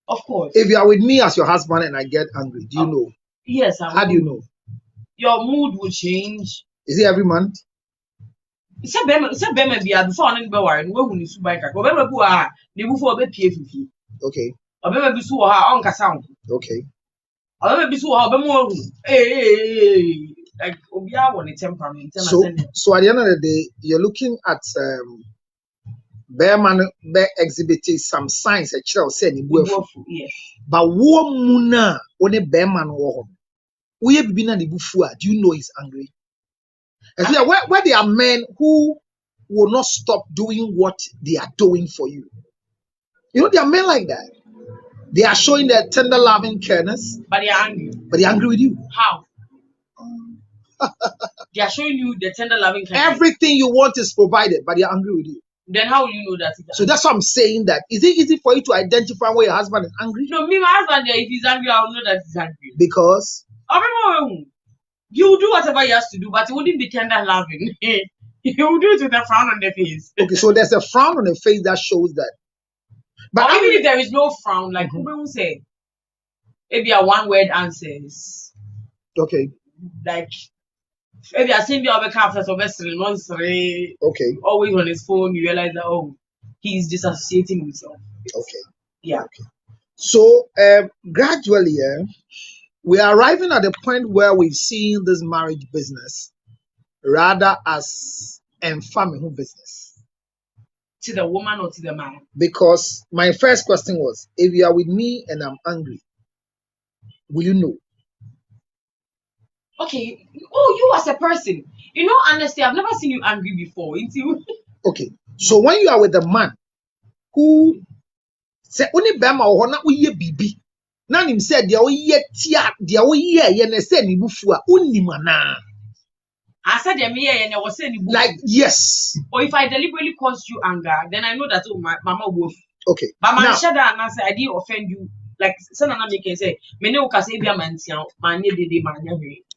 Of course. If you are with me as your husband and I get angry, do you know? Yes, How do you know? Your mood will change. Is it every month? It's a bema be before on the bar and when you see bike. Remember who are the before the PFP. Okay. Or remember be so on sound. Okay. I remember be so how more. Hey, like Obia on the temperament. So at the end of the day, you're looking at Bearman exhibiting some signs a child said in yes. But muna only Bearman war. We have been at the bufua. Do you know he's angry? And where there are men who will not stop doing what they are doing for you. You know, there are men like that. They are showing their tender loving careness. But they are angry. But they are angry with you. How? They are showing you the tender loving careness. Everything you want is provided, but they are angry with you. Then how will you know that? So that's what I'm saying. That is it easy for you to identify where your husband is angry? No, me, my husband, if he's angry, I'll know that he's angry. Because you will do whatever he has to do, but it wouldn't be tender loving. He will do it with a frown on the face. Okay, so there's a frown on the face that shows that. But even if there is no frown, like who will say, maybe a one-word answers. Okay. Like maybe I seen the other after okay. Always on his phone, you realize that he's disassociating himself. Okay. Yeah. Okay. So gradually, we are arriving at the point where we've seen this marriage business rather as a family business. To the woman or to the man? Because my first question was, if you are with me and I'm angry, will you know? Okay. Oh, you as a person. You know, honestly, I've never seen you angry before. Okay. So when you are with a man who say only bema or na uye bibi. Na him said dia oye tia dia oye ye na say ni bufu a unnim ana. I said them here and I was saying like yes. Or if I deliberately caused you anger, then I know that my mama will. Okay. But my shada and I say I didn't offend you. Like son and I can say,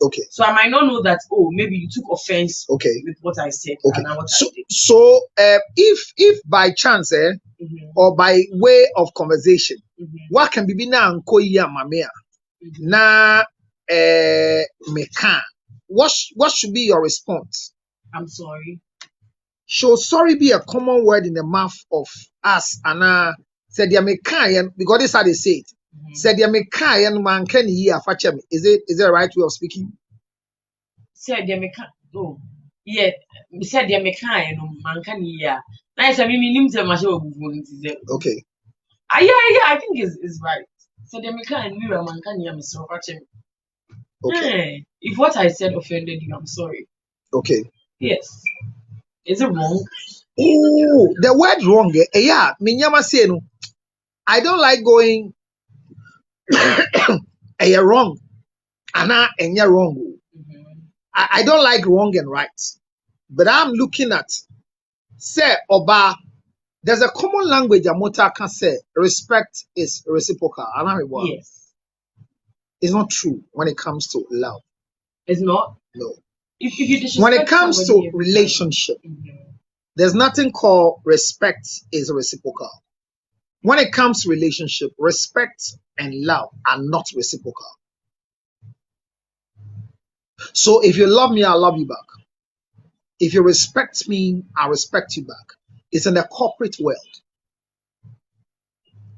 okay. So I might not know that maybe you took offense with what I said. Okay. And I so if by chance or by way of conversation, what can be now nkoya mamea na meka, what should be your response? I'm sorry. Should sorry be a common word in the mouth of us and said ya meka because this is how they say it. Said ya meka and man can hear fachem. Is it the right way of speaking? Said ya meka yeah. Said ya meka and man can hear. Nice, I mean okay. Yeah, I think is right. Said ya meka and mirror man can hear Mr. Fachem. Okay. If what I said offended you, I'm sorry. Okay. Yes. Is it wrong? Oh, the word wrong. Yeah, minyama say no. I don't like going wrong. Anna and you're wrong. I don't like wrong and right. But I'm looking at say oba. There's a common language a mota can say respect is reciprocal. Yes. It's not true when it comes to love. It's not? No. If you when it comes to relationship, there's nothing called respect is reciprocal. When it comes to relationship, respect and love are not reciprocal. So if you love me, I'll love you back. If you respect me, I'll respect you back. It's in the corporate world.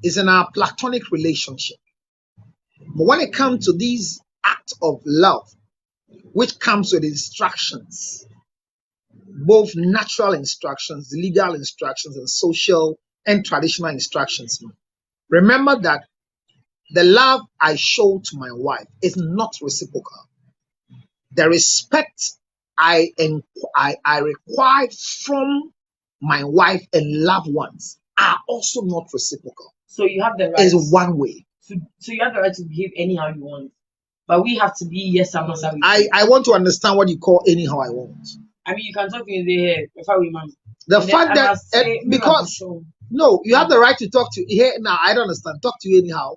It's in our platonic relationship. But when it comes to these acts of love, which comes with instructions, both natural instructions, legal instructions, and social and traditional instructions. Remember that the love I show to my wife is not reciprocal. The respect I require from my wife and loved ones are also not reciprocal. So you have the right. It's one way. So you have the right to behave anyhow you want. But we have to be yes or no. I want to understand what you call anyhow I want. I mean, you can talk to me there before we man. The fact that because no, you have the right to talk to here now. I don't understand. Talk to you anyhow.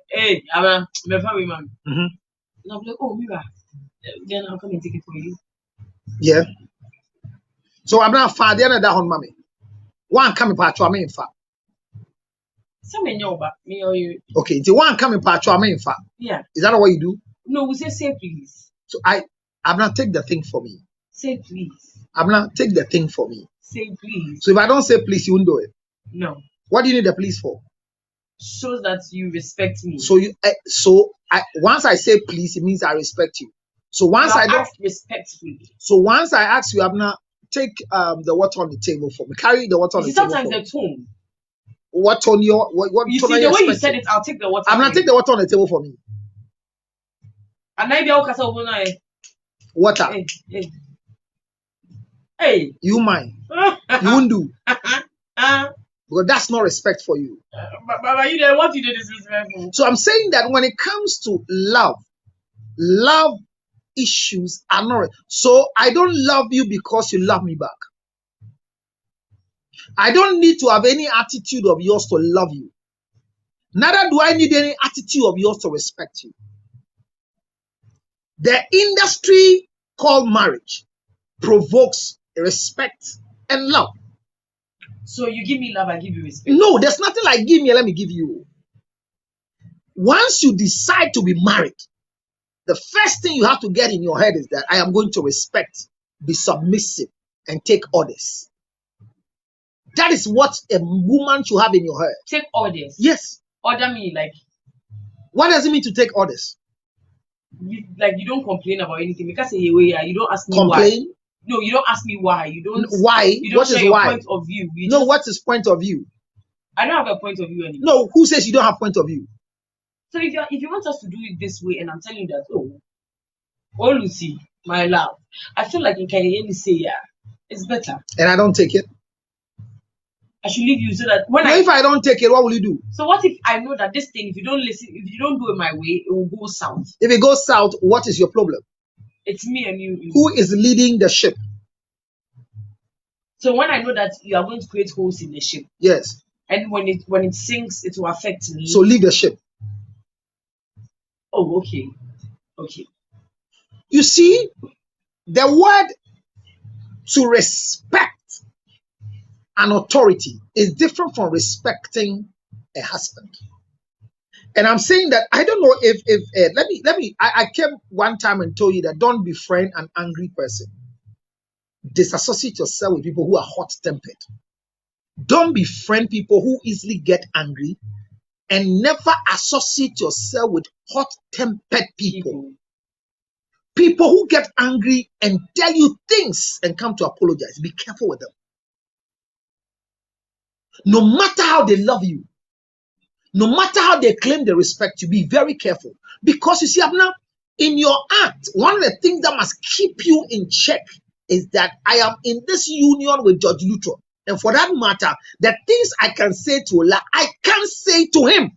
Hey, I'm before we man. And I'm like, oh, Mira, then I'll come and take it for you. Yeah. So I'm not far. The other that on mommy. One coming patro me in fact. Some in your back, me or you. Okay, the one coming patro me in fact. Yeah. Is that what you do? No, we say please. So I'm not take the thing for me. Say please. I'm not take the thing for me. Say please. So if I don't say please, you won't do it. No. What do you need the please for? Shows that you respect me. So once I say please, it means I respect you. So once I don't act respectfully. So once I ask you, Abna, take the water on the table for me. Carry the water on the table. Sometimes the tone. What on your what you tone see are the you way expecting? you said it, I'll take the water. I'm not take the water on the table for me. And I be all kasa overnight. Water. Hey. You mind? You won't do. Because that's not respect for you. But you don't want you to disrespectful. So I'm saying that when it comes to love issues are not. So I don't love you because you love me back. I don't need to have any attitude of yours to love you. Neither do I need any attitude of yours to respect you. The industry called marriage provokes respect and love. So you give me love, I give you respect. No, there's nothing like give me, let me give you. Once you decide to be married, the first thing you have to get in your head is that I am going to respect, be submissive, and take orders. That is what a woman should have in your head. Take orders? Yes. Order me like... What does it mean to take orders? You don't complain about anything. Because you don't ask me complain? Why. No, you don't ask me why. You don't. Why? You don't what share is your why? point of view. What is point of view? I don't have a point of view anymore. No, who says you don't have point of view? So if you want us to do it this way, and I'm telling you that, oh Lucy, my love, I feel like you can hear me say, yeah, it's better. And I don't take it. I should leave you so that if I don't take it, what will you do? So what if I know that this thing, if you don't listen, if you don't do it my way, it will go south. If it goes south, what is your problem? It's me and you. Who is leading the ship? So when I know that you are going to create holes in the ship. Yes. And when it sinks, it will affect me. So leave the ship. Oh, okay. Okay. You see, the word to respect an authority is different from respecting a husband. And I'm saying that I don't know if I came one time and told you that don't befriend an angry person. Disassociate yourself with people who are hot-tempered. Don't befriend people who easily get angry, and never associate yourself with hot-tempered people. People who get angry and tell you things and come to apologize. Be careful with them. No matter how they love you, no matter how they claim they respect you, be very careful. Because you see, Abner, in your act, one of the things that must keep you in check is that I am in this union with Judge Luther. And for that matter, the things I can say to Ola, I can't say to him.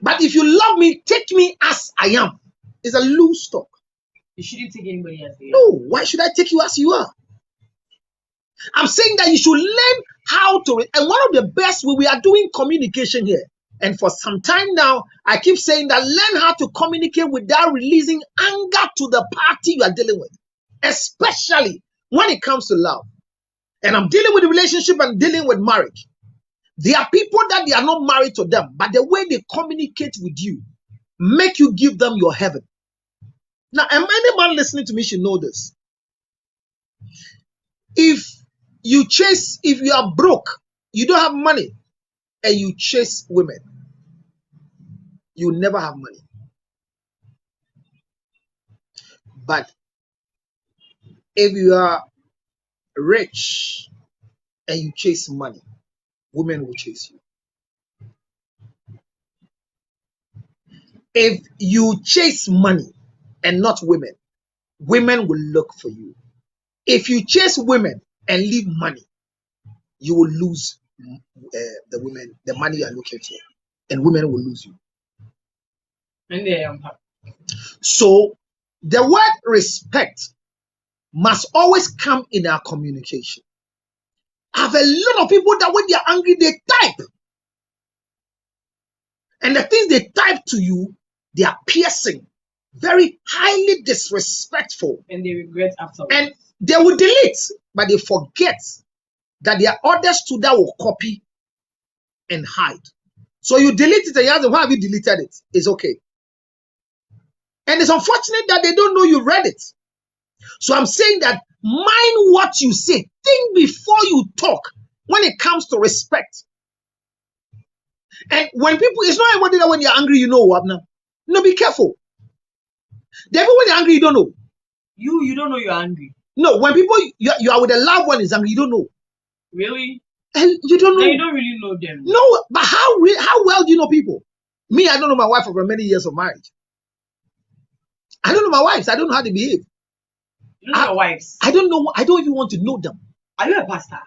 But if you love me, take me as I am. It's a loose talk. You shouldn't take anybody as they are. No, why should I take you as you are? I'm saying that you should learn how to, and one of the best way we are doing communication here. And for some time now, I keep saying that learn how to communicate without releasing anger to the party you are dealing with, especially when it comes to love. And I'm dealing with the relationship and dealing with marriage. There are people that they are not married to them, but the way they communicate with you make you give them your heaven. Now, any man listening to me should know this. If you are broke, you don't have money, and you chase women, you never have money. But if you are rich and you chase money, women will chase you. If you chase money and not women, women will look for you. If you chase women and leave money, you will lose the women, the money you are looking for, and women will lose you. So the word respect must always come in our communication. I have a lot of people that when they are angry, they type. And the things they type to you, they are piercing, very highly disrespectful. And they regret afterwards. And They will delete, but they forget that there are others too that will copy and hide. So you delete it and you ask them, why have you deleted it? It's okay. And it's unfortunate that they don't know you read it. So I'm saying that mind what you say. Think before you talk when it comes to respect. And when people, it's not everybody that when you're angry, you know what now. No, be careful. When you're angry, you don't know. You don't know you're angry. No, when people you are with a loved one is angry, you don't know. Really? And you don't know. No, you don't really know them. No, but how well do you know people? Me, I don't know my wife over many years of marriage. I don't know my wives. I don't know how they behave. You know your wives. I don't know. I don't even want to know them. Are you a pastor?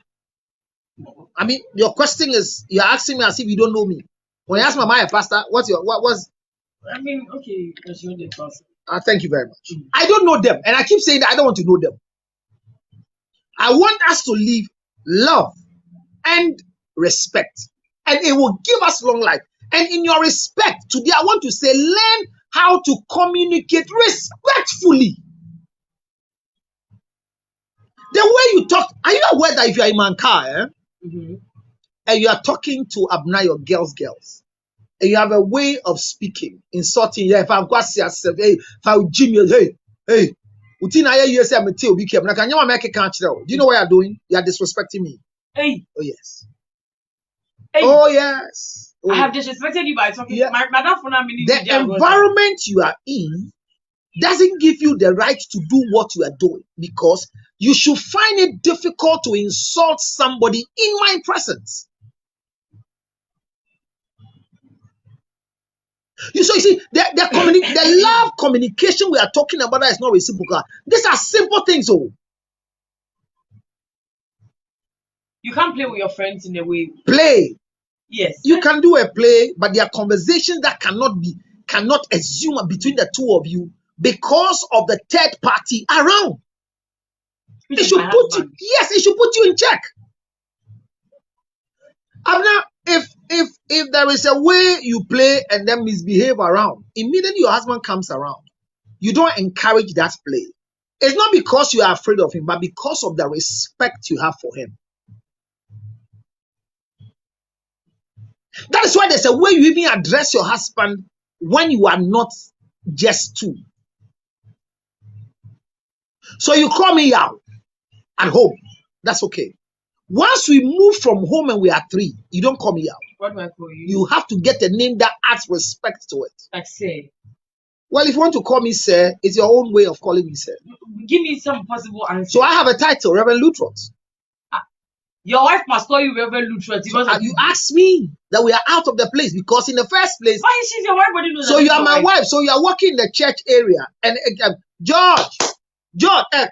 I mean, your question is you're asking me as if you don't know me. When you ask me, am I a pastor? What was? I mean, okay, because you're the pastor. Thank you very much. I don't know them, and I keep saying that I don't want to know them. I want us to live love and respect, and it will give us long life. And in your respect, today I want to say, learn how to communicate respectfully. The way you talk, are you aware that if you are in Manka, and you are talking to Abna, your girls, and you have a way of speaking, insulting, if I've got yourself, hey, if I Jimmy, hey, do you know what you're doing? You are disrespecting me. Hey. Oh, yes. Hey. Oh, yes. Oh, I have disrespected you by talking. Yeah. The environment you are in doesn't give you the right to do what you are doing, because you should find it difficult to insult somebody in my presence. You see, the love communication we are talking about is not reciprocal. These are simple things. Oh, you can't play with your friends in a way. Play. Yes. You can do a play, but there are conversations that cannot assume between the two of you because of the third party around. It should put you in check. Abner, if there is a way you play and then misbehave around, immediately your husband comes around, you don't encourage that play. It's not because you are afraid of him, but because of the respect you have for him. That is why there's a way you even address your husband when you are not just two. So you call me out at home. That's okay. Once we move from home and we are three, you don't call me out. What do I call you? You have to get a name that adds respect to it. Like say. Well, if you want to call me sir, it's your own way of calling me sir. Give me some possible answer. So I have a title, Reverend Lutrot. Your wife must call you Reverend Lutrot. You asked me that we are out of the place because in the first place. Why is she your wife? So you are my wife. So you are working in the church area. And George,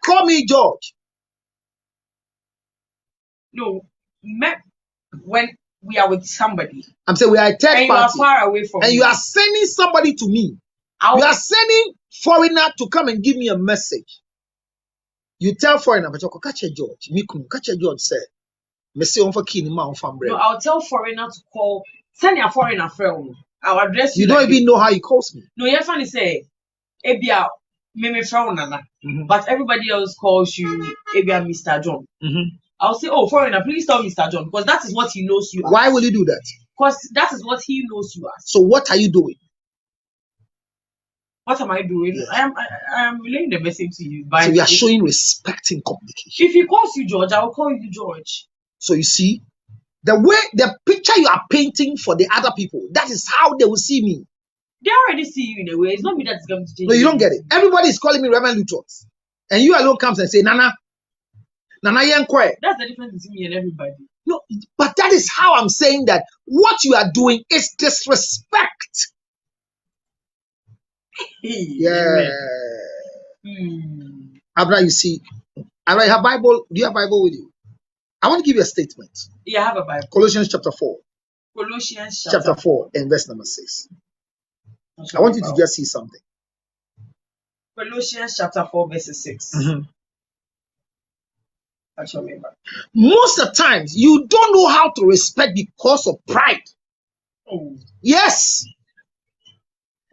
call me George. No, when we are with somebody. I'm saying we are a third and party. You are far away from and me. You are sending somebody to me. You are sending foreigner to come and give me a message. You tell foreigner, but catch George. Catch George said. No, I'll tell foreigner to call. Send your foreigner friend. I'll address you. You don't even know how he calls me. No, you funny say, Ebia, me friend nana. But everybody else calls you Ebia Mr. John. I'll say, oh, foreigner, please tell Mr. John, because that is what he knows you as. Why will you do that? Because that is what he knows you as. So what are you doing? What am I doing? Yes. I am relaying the message to you. So you are showing respect in communication. If he calls you George, I will call you George. So you see, the picture you are painting for the other people, that is how they will see me. They already see you in a way. It's not me that's going to change. No, you don't get it. Everybody is calling me Reverend Lutrot. And you alone comes and say, Nana Yankwe. That's the difference between me and everybody. No, but that is how I'm saying that what you are doing is disrespect. Yeah. Abra, you see, Abra, you have Bible. Do you have Bible with you? I want to give you a statement. Yeah, I have a Bible. Colossians chapter 4. Colossians chapter 4 and verse number 6. I want you to just see something. Colossians chapter 4 verse 6. Most of the times, you don't know how to respect because of pride. Oh. Yes.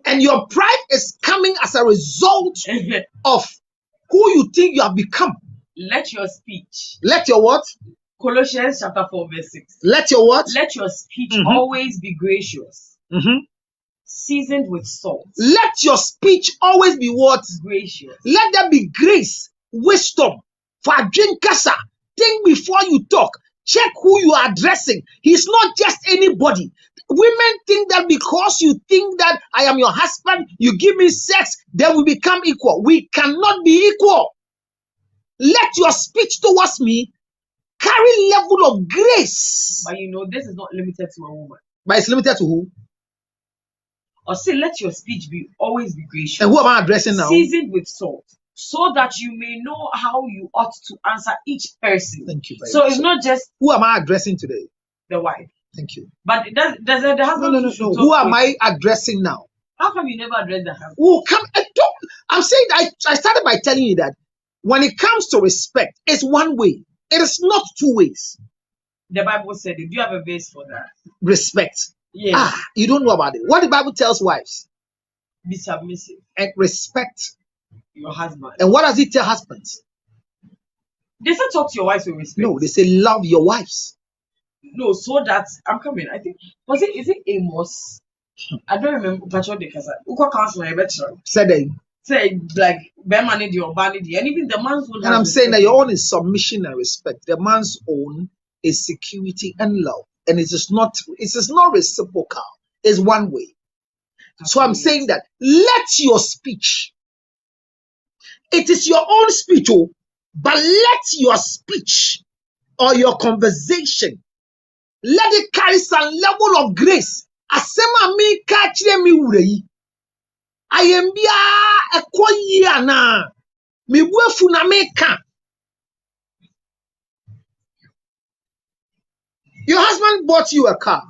And your pride is coming as a result of who you think you have become. Let your speech. Let your what? Colossians chapter 4 verse 6. Let your what? Let your speech always be gracious. Seasoned with salt. Let your speech always be what? Gracious. Let there be grace, wisdom. For a drink kasa. Think before you talk. Check who you are addressing. He's not just anybody. Women think that because you think that I am your husband, you give me sex, then we become equal. We cannot be equal. Let your speech towards me carry level of grace. But you know, this is not limited to a woman. But it's limited to who? Or say, let your speech always be gracious. And who am I addressing now? Seasoned with salt, so that you may know how you ought to answer each person. Thank you very so much. It's not just who am I addressing today? The wife. Thank you. But does the husband? No. Who am I addressing now? How come you never address the husband? Oh, come. I'm saying that I started by telling you that when it comes to respect, it's one way. It is not two ways. The Bible said it. Do you have a verse for that? Respect. Yes. You don't know about it. What the Bible tells wives? Be submissive. And respect your husband. And what does it tell husbands? They say talk to your wives with respect. No, they say love your wives. No, so that I'm coming. I think is it Amos? I don't remember. Patrol de Casa. Uko council my better. Say like Berman or Banity, and even the man's own. And I'm saying that your own is submission and respect. The man's own is security and love, and it is not reciprocal. It's one way. So I'm saying that let your speech. It is your own speech, but let your speech or your conversation let it carry some level of grace. Asema mi kachire mi urei. Ayembia ekoyi ana. Mi wefu na meka. Your husband bought you a car.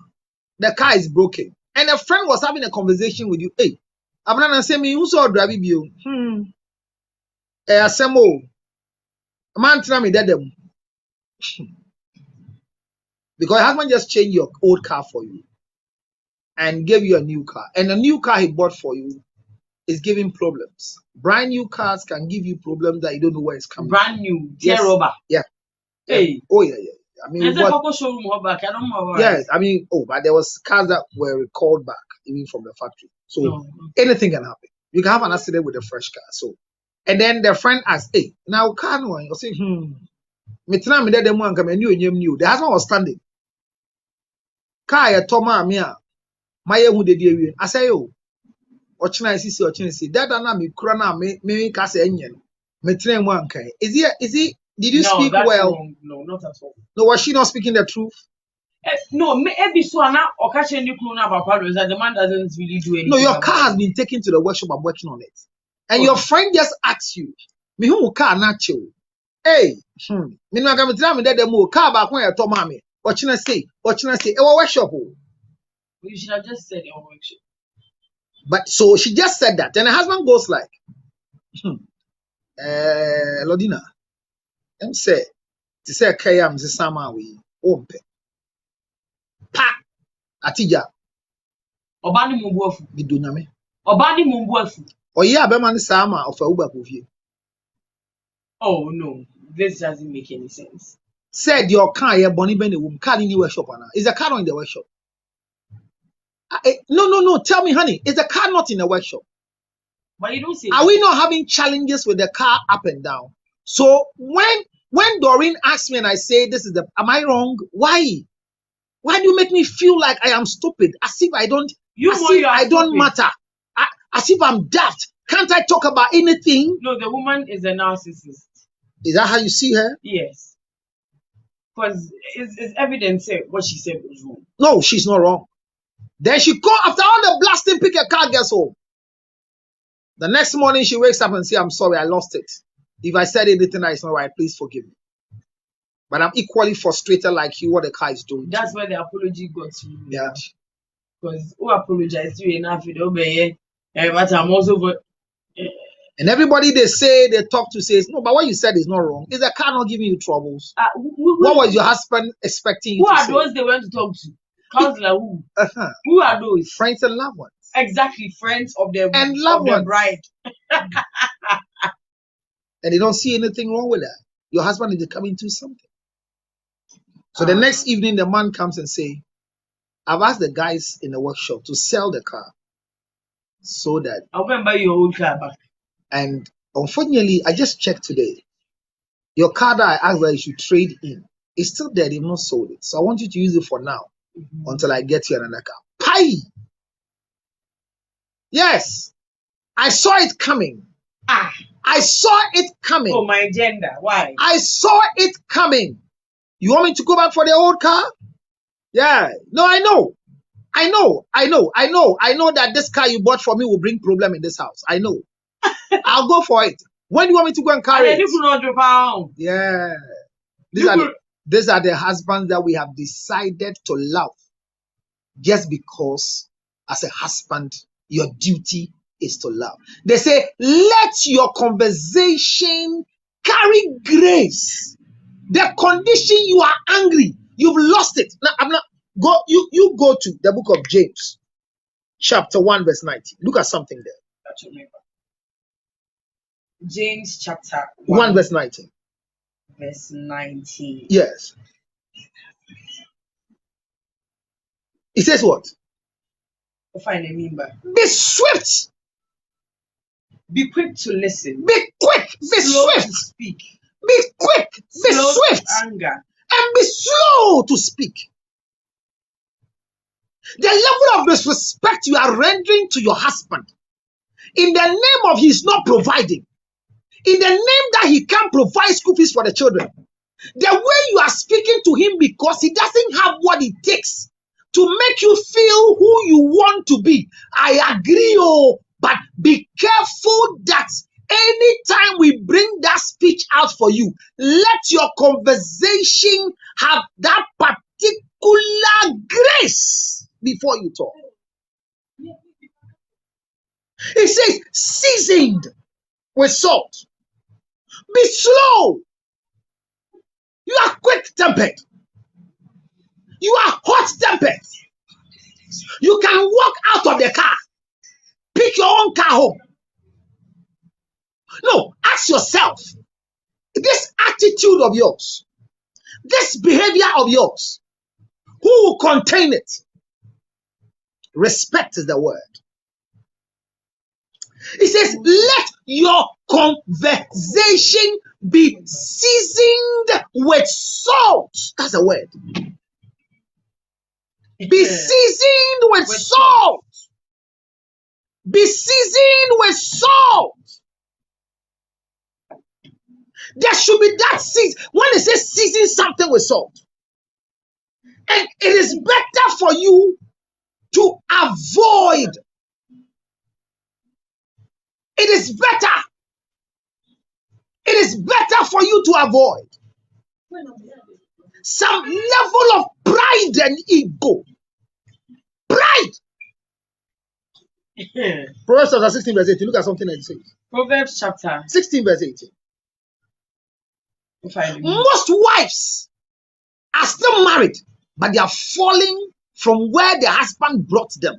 The car is broken. And a friend was having a conversation with you. Hey, I'm not saying me who saw drive you. Asemo. Man tell me that them. Because your husband just changed your old car for you and gave you a new car. And the new car he bought for you is giving problems. Brand new cars can give you problems that you don't know where it's coming Brand new, tear rubber. Yeah. Hey. Oh, yeah. I mean, showroom back. I don't know. Yes, I mean, but there was cars that were recalled back, even from the factory. So anything can happen. You can have an accident with a fresh car. So, and then the friend asked, hey, now can one? You say, the husband was standing. Car ya toma mia maye hu de die I say oh ochina si that na me kura na me ka say enye no me tren mu ankan is he did you speak well? Wrong. No, not at all. No, was she not speaking the truth? No, maybe so na okache ni kunu na papa that the man doesn't really do anything. No, your car has been taken to the workshop. I'm working on it. And your friend just asked you, me who car na chill. Hey, me no ga me tren me de mo car ba kon e to ma me. What should I say? Our workshop. You should have just said our workshop. But so she just said that. And the husband goes like, Lodina, I'm say, to say, Kayam, the summer we won't pay. Pa, Atija. Obani Mumbuafu. Biduname. Obani Mumbuafu. Oh, yeah, Beman Sama of a Uber with you. Oh, no, this doesn't make any sense. Said your car, your Bonnie Benny womb, car in the workshop. Is the car in the workshop? No. Tell me, honey, is the car not in the workshop? But you don't say. Are we not having challenges with the car up and down? So when Doreen asks me and I say this is am I wrong? Why? Why do you make me feel like I am stupid? As if I don't. I don't matter. As if I'm daft. Can't I talk about anything? No, the woman is a narcissist. Is that how you see her? Yes. Because it's evident what she said was wrong. No, she's not wrong. Then she called after all the blasting, pick a car, gets home. The next morning she wakes up and says, I'm sorry, I lost it. If I said anything that is not right, please forgive me. But I'm equally frustrated like you what the car is doing. That's where the apology got to you. Yeah. Because who apologized to you enough with obey, but I'm also and everybody they talk to says, no, but what you said is not wrong. Is the car not giving you troubles? What was your husband expecting you to say? Who are those they went to talk to? Counselor who? Who are those? Friends and loved ones. Exactly, friends of the loved ones. Bride. And they don't see anything wrong with that. your husband is coming to something. So the next evening, the man comes and say, I've asked the guys in the workshop to sell the car so that I'll go and buy your old car back. And unfortunately, I just checked today. Your car that I asked that you should trade in is still there. They've not sold it. So I want you to use it for now until I get you another car. Pie! Yes, I saw it coming. I saw it coming. Oh, my gender. Why? I saw it coming. You want me to go back for the old car? Yeah. No, I know. I know that this car you bought for me will bring problem in this house. I know. I'll go for it. When do you want me to go and carry it? Yeah. These are the husbands that we have decided to love just because as a husband, your duty is to love. They say, let your conversation carry grace. The condition you are angry, you've lost it. Now, you go to the book of James, chapter 1, verse 19. Look at something there. James chapter 1 verse 19. Verse 19. Yes. It says what? Be swift. Be quick to listen. Be quick. Be slow swift. To speak. Be quick. Be slow swift. To anger. And be slow to speak. The level of disrespect you are rendering to your husband in the name of he's not providing, in the name that he can't provide school fees for the children, the way you are speaking to him because he doesn't have what it takes to make you feel who you want to be. I agree, but be careful that anytime we bring that speech out for you, let your conversation have that particular grace before you talk. It says, seasoned with salt. Be slow. You are quick-tempered. You are hot-tempered. You can walk out of the car. Pick your own car home. No, ask yourself, this attitude of yours, this behavior of yours, who will contain it? Respect is the word. It says, let your conversation be seasoned with salt. That's a word. Be seasoned with salt. Be seasoned with salt. There should be that season. When it says season something with salt, and it is better for you to avoid. It is better. It is better for you to avoid some level of pride and ego. Pride. Proverbs chapter 16 verse 18. Look at something that it says. Proverbs chapter 16 verse 18. Most wives are still married, but they are falling from where the husband brought them.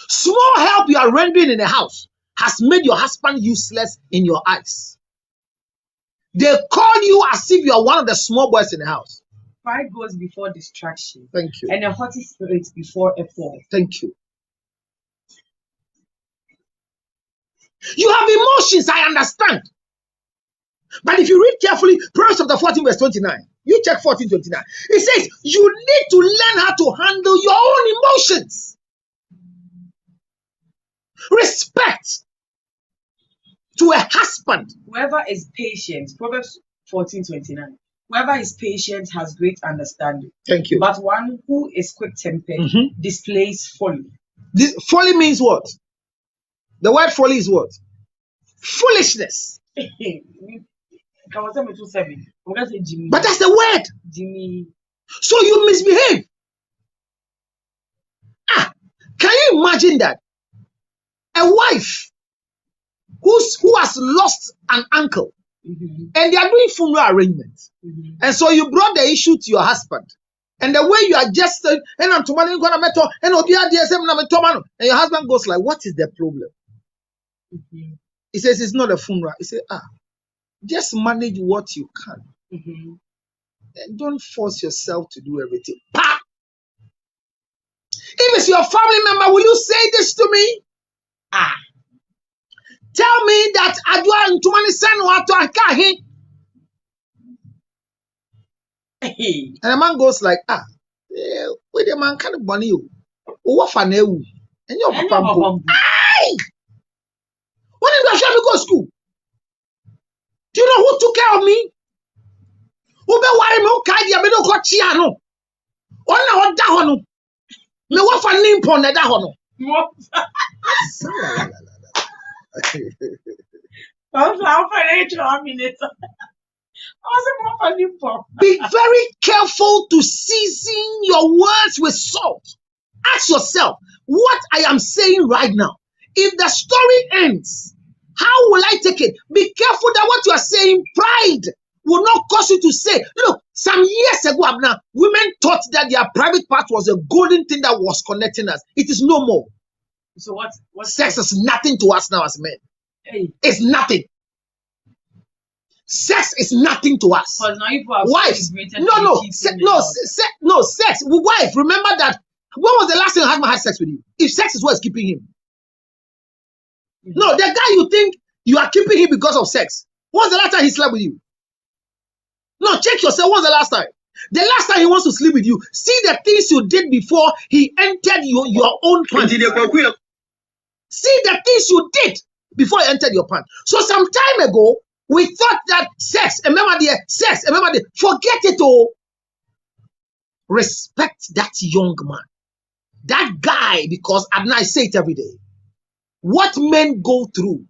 Small help you are rendering in the house has made your husband useless in your eyes. They call you as if you are one of the small boys in the house. Pride goes before distraction. Thank you. And a haughty spirit before a fall. Thank you. You have emotions, I understand. But if you read carefully, Proverbs chapter 14 verse 29, you check 14:29. It says, you need to learn how to handle your own emotions. Respect to a husband. Whoever is patient, Proverbs 14:29. Whoever is patient has great understanding. Thank you. But one who is quick-tempered displays folly. Folly means what? The word folly is what? Foolishness. But that's the word. Jimmy. So you misbehave. Can you imagine that? A wife who has lost an uncle and they are doing funeral arrangements. And so you brought the issue to your husband. And the way you adjusted, and your husband goes like, what is the problem? He says, it's not a funeral. He says, Just manage what you can. Mm-hmm. And don't force yourself to do everything. Pa! If it's your family member, will you say this to me? Tell me that Adwa and Tumani San Wato Akahi. And the man goes like, wait, the man kind of bunny you. What for new? And your papa. Aye! When did you go to school? Do you know who took care of me? Who be worry me? Who carry me? No go chiano. Ona hono. Me what for name pon that hono. Be very careful to season your words with salt. Ask yourself, what I am saying right now, if the story ends, how will I take it? Be careful that what you are saying, pride will not cause you to say, look, some years ago, Abner, women thought that their private part was a golden thing that was connecting us. It is no more. So what sex is nothing to us now as men. Hey. It's nothing. Sex is nothing to us. Wives, no, sex. Wife, remember that. When was the last time husband had sex with you? If sex is what's keeping him. No, the guy you think you are keeping him because of sex. When was the last time he slept with you? No, check yourself. When was the last time? The last time he wants to sleep with you, see the things you did before he entered your own pant. See the things you did before he entered your pant. So some time ago, we thought that sex, remember forget it all. Respect that young man, that guy, because I say it every day. What men go through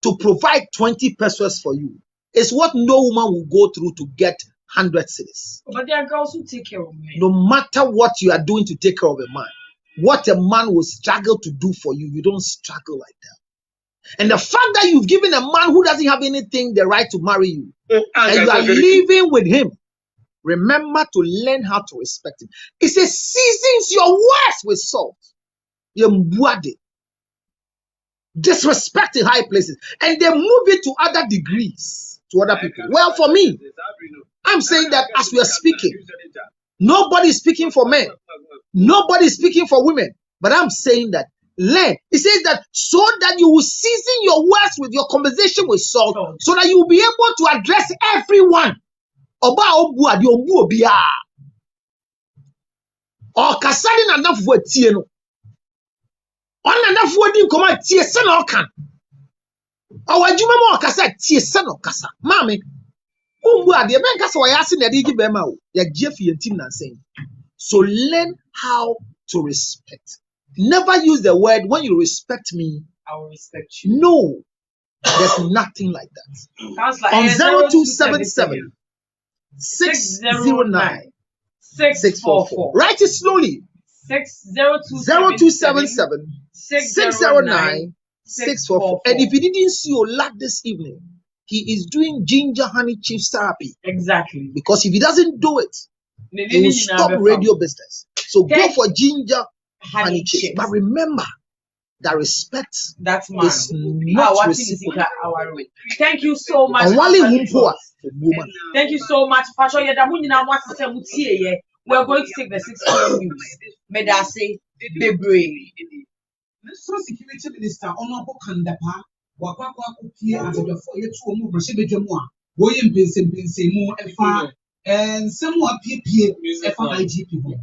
to provide 20 pesos for you is what no woman will go through to get 100 cedis. But there are girls who take care of men. No matter what you are doing to take care of a man, what a man will struggle to do for you, you don't struggle like that. And the fact that you've given a man who doesn't have anything the right to marry you, and you are living with him, remember to learn how to respect him. It says, seasons your words with salt. Disrespect in high places. And they move it to other degrees, to other people. Well, for me, I'm saying that as we are speaking, nobody is speaking for men. Nobody is speaking for women. But I'm saying that learn. It says that so that you will season your words with your conversation with salt, so that you will be able to address everyone. Oba obu adi obu obia. Or kasadi na nafu etie no. Ona nafu odi nkoma tie se na okan. O wajuma mo kasa tie se na okasa. Mami, obu adi e ben kasa wa yase na di gi be ma o. Ya gie fi yentim na saying. So learn how to respect. Never use the word, when you respect me, I will respect you. No, there's nothing like that. On 0277 609 644. Write it slowly. 0277 609 644. And if you didn't see your lad this evening, he is doing ginger honey chips therapy. Exactly. Because if he doesn't do it, he will stop radio business. So go for ginger honey chips. But remember that respect is not reciprocal. Thank you so much. Thank you so much. We're going to take the 6 p.m. news. Medase Bebre. National Security Minister Honorable Kandapa wakwa kupie abedofo yetu omu brashebedwemu a woyem pensempensemu efa nsemu apiepie efa IGP ho.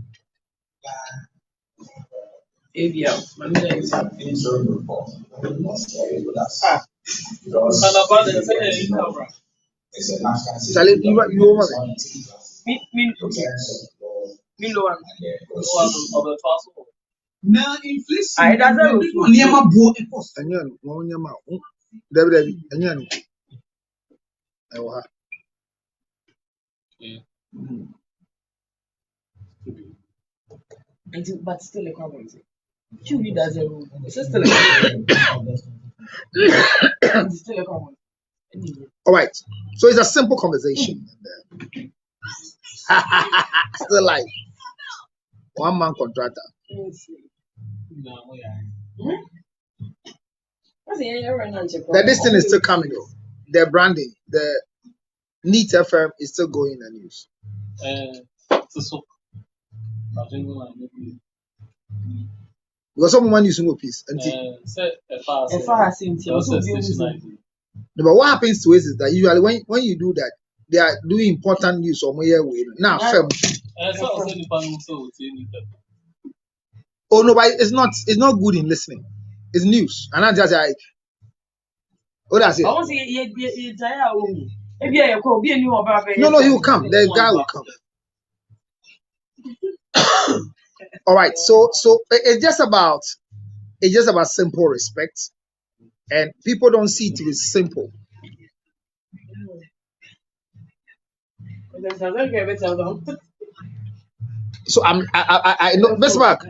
Avia, Manila is Now inflation I doesn't near my boy cost. But still a common thing. She doesn't. It's still a common. All right. So it's a simple conversation. Still like one man contractor. That this thing is still coming though. the branding, the Neat FM is still going in the news. Because someone using a piece. But what happens to us is that usually when you do that, they are doing important news or more now film. Oh no, but it's not good in listening. It's news. And I just like, what does it? No, he will come. The guy will come. All right, so it's just about simple respect, and people don't see it as simple. So I know best back.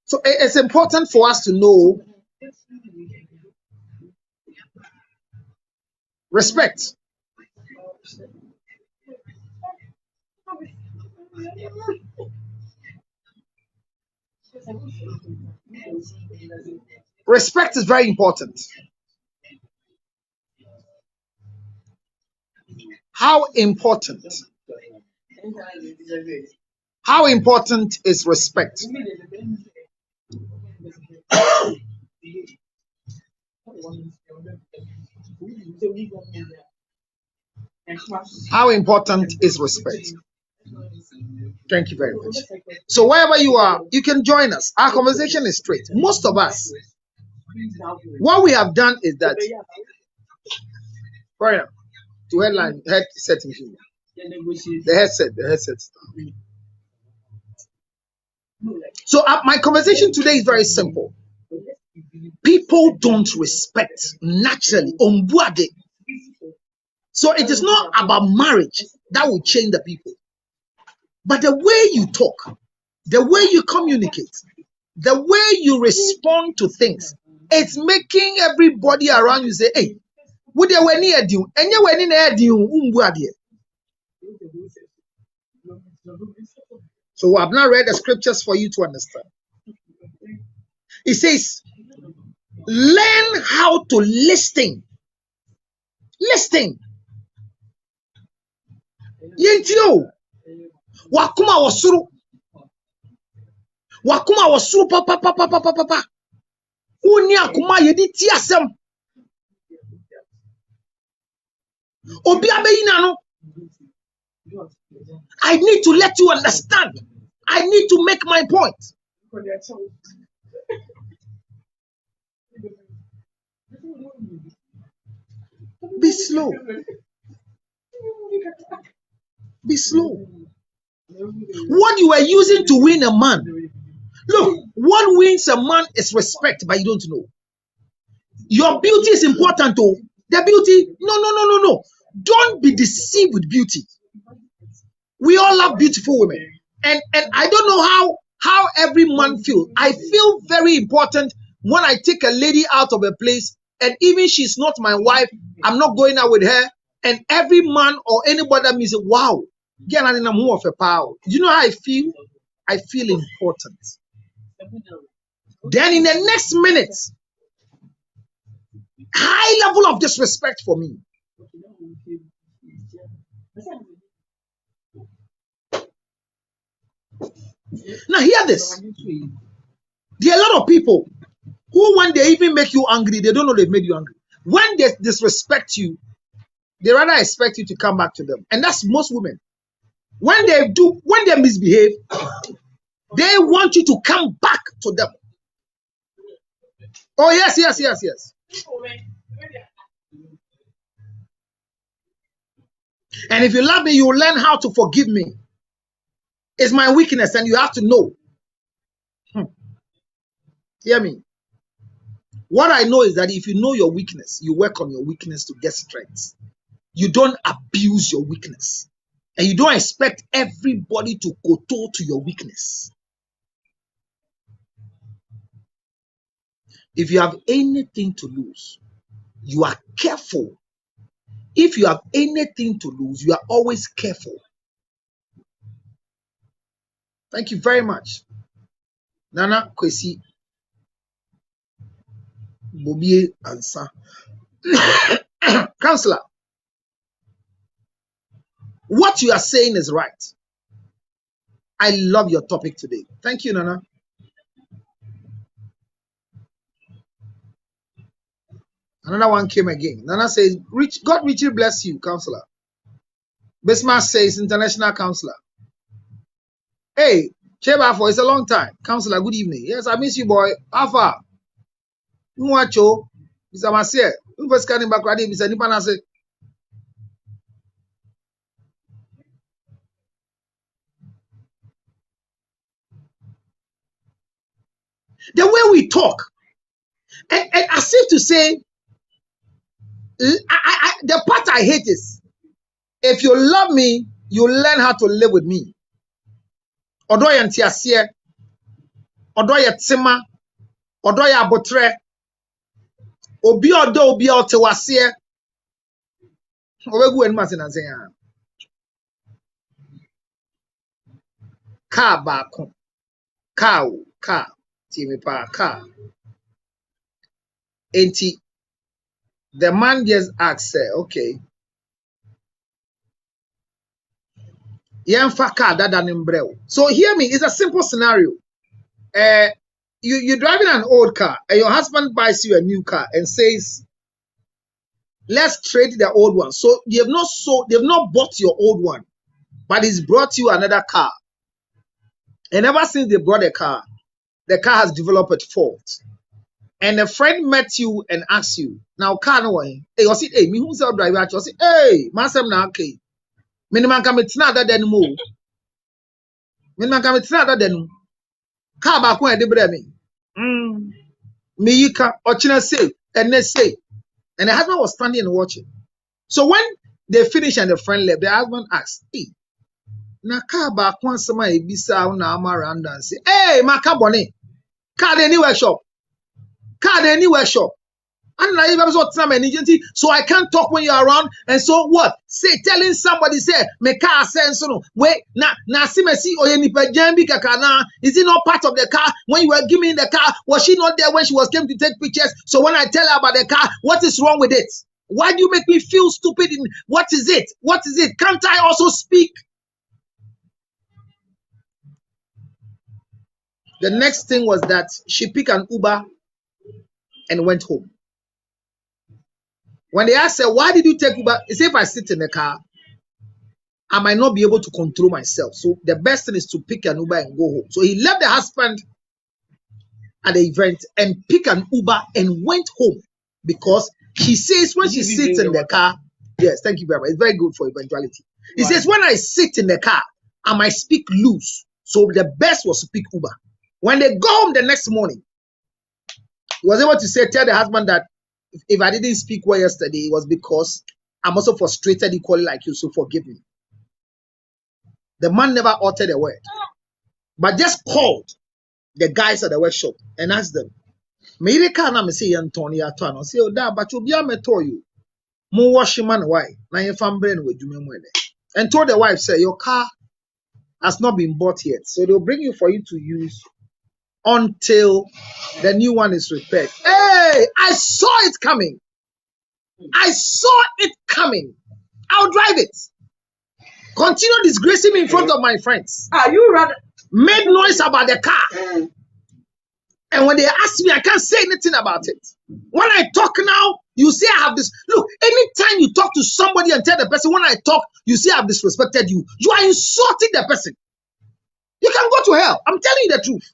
So it's important for us to know respect. Respect is very important. How important? How important is respect? How important is respect? Thank you very much. So wherever you are, you can join us. Our conversation is straight. Most of us, what we have done is that to headset, the headset. So my conversation today is very simple. People don't respect naturally. So it is not about marriage that will change the people, but the way you talk, the way you communicate, the way you respond to things, it's making everybody around you say, hey, would they when near you? And you when near you, so I've not read the scriptures for you to understand. It says, learn how to listen. Listen. Yentio. Wakuma wasuru. Wakuma wasuru papa. Uni akuma yedi ti asem. Obi abeyina no. I need to let you understand. I need to make my point. Be slow. Be slow. What you are using to win a man. Look, what wins a man is respect, but you don't know. Your beauty is important too. The beauty, no. Don't be deceived with beauty. We all love beautiful women. And I don't know how every man feels. I feel very important when I take a lady out of a place, and even she's not my wife, I'm not going out with her. And every man or anybody that means, wow, I'm more of a power. You know how I feel? I feel important. Then in the next minute, high level of disrespect for me. Now hear this. There are a lot of people who, when they even make you angry, they don't know they've made you angry. When they disrespect you, they rather expect you to come back to them. And that's most women. When they misbehave, they want you to come back to them. Oh, yes. And if you love me, you will learn how to forgive me. It's my weakness, and you have to know. Hear me. What I know is that if you know your weakness, you work on your weakness to get strength. You don't abuse your weakness. And you don't expect everybody to kowtow to your weakness. If you have anything to lose, you are careful. If you have anything to lose, you are always careful. Thank you very much. Nana Kwesi Bobie Ansa. Counselor, what you are saying is right. I love your topic today. Thank you, Nana. Another one came again. Nana says, God richly bless you, Counselor. Bismarck says, International Counselor. Hey, Cheba, for it's a long time. Counselor, good evening. Yes, I miss you, boy. How far? Mwacho, Mr. Masie. First coming back, Mr. Nipanase. The way we talk, and as if to say, the part I hate is, if you love me, you learn how to live with me. Odoye ntiasie, odoye tsima, odoye abotre, obi otewasie. Obegu enma se na se ya. Ka baako. Ka. Timi pa ka. Enti, the man just asked, okay, yemfa ka dada nimbreo. So hear me, it's a simple scenario. You're driving an old car and your husband buys you a new car and says, let's trade the old one. So they've not bought your old one, but he's brought you another car. And ever since they brought the car has developed a fault. And a friend met you and asked you, now car no way. Hey, you see, hey, me who's our driver? You see, hey, masem na okay. Minimum come it's not that then move. Minimum come it's not that then. Car back when they bring me. Me yika ochina say and they say. And the husband was standing and watching. So when they finished and the friend left, the husband asked, hey, na car back one summer bisa na amaranda and say, hey, my car bonnet. Car any workshop. Car any workshop. And so I can't talk when you're around. And so what? Say telling somebody say me car sense no wait na see me see oyenipa jambi kakana. Is it not part of the car? When you were giving me the car, was she not there when she was came to take pictures? So when I tell her about the car, what is wrong with it? Why do you make me feel stupid? What is it? What is it? Can't I also speak? The next thing was that she picked an Uber and went home. When they asked her, why did you take Uber? He said, if I sit in the car, I might not be able to control myself. So the best thing is to pick an Uber and go home. So he left the husband at the event and picked an Uber and went home because she says when she sits in the car, yes, thank you very much. It's very good for eventuality. He says, when I sit in the car, I might speak loose. So the best was to pick Uber. When they go home the next morning, he was able to say, tell the husband that if I didn't speak well yesterday, it was because I'm also frustrated equally like you, so forgive me. The man never uttered a word, but just called the guys at the workshop and asked them, "Me can I say Anthony Atano? Say, oh, that, but you'll be a you. Mo wash man why? Now your family with you, and told the wife, say, your car has not been bought yet, so they'll bring you for you to use until the new one is repaired." Hey, I saw it coming. I saw it coming. I'll drive it. Continue disgracing me in front of my friends. You rather made noise about the car. And when they ask me, I can't say anything about it. When I talk now, you say I have this. Look, anytime you talk to somebody and tell the person, when I talk, you say I've disrespected you. You are insulting the person. You can go to hell. I'm telling you the truth.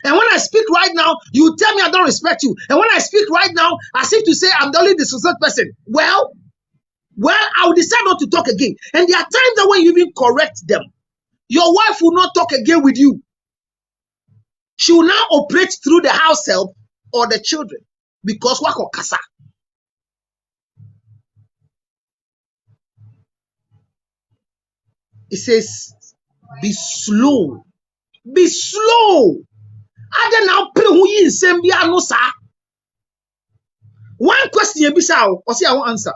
And when I speak right now, you tell me I don't respect you. And when I speak right now, as if to say I'm the only disrespected person. Well, I will decide not to talk again. And there are times that when you even correct them, your wife will not talk again with you. She will now operate through the house help or the children. Because wako kasa. It says, be slow. Be slow. I don't know who you send me no sir. One question you be or see I won't answer.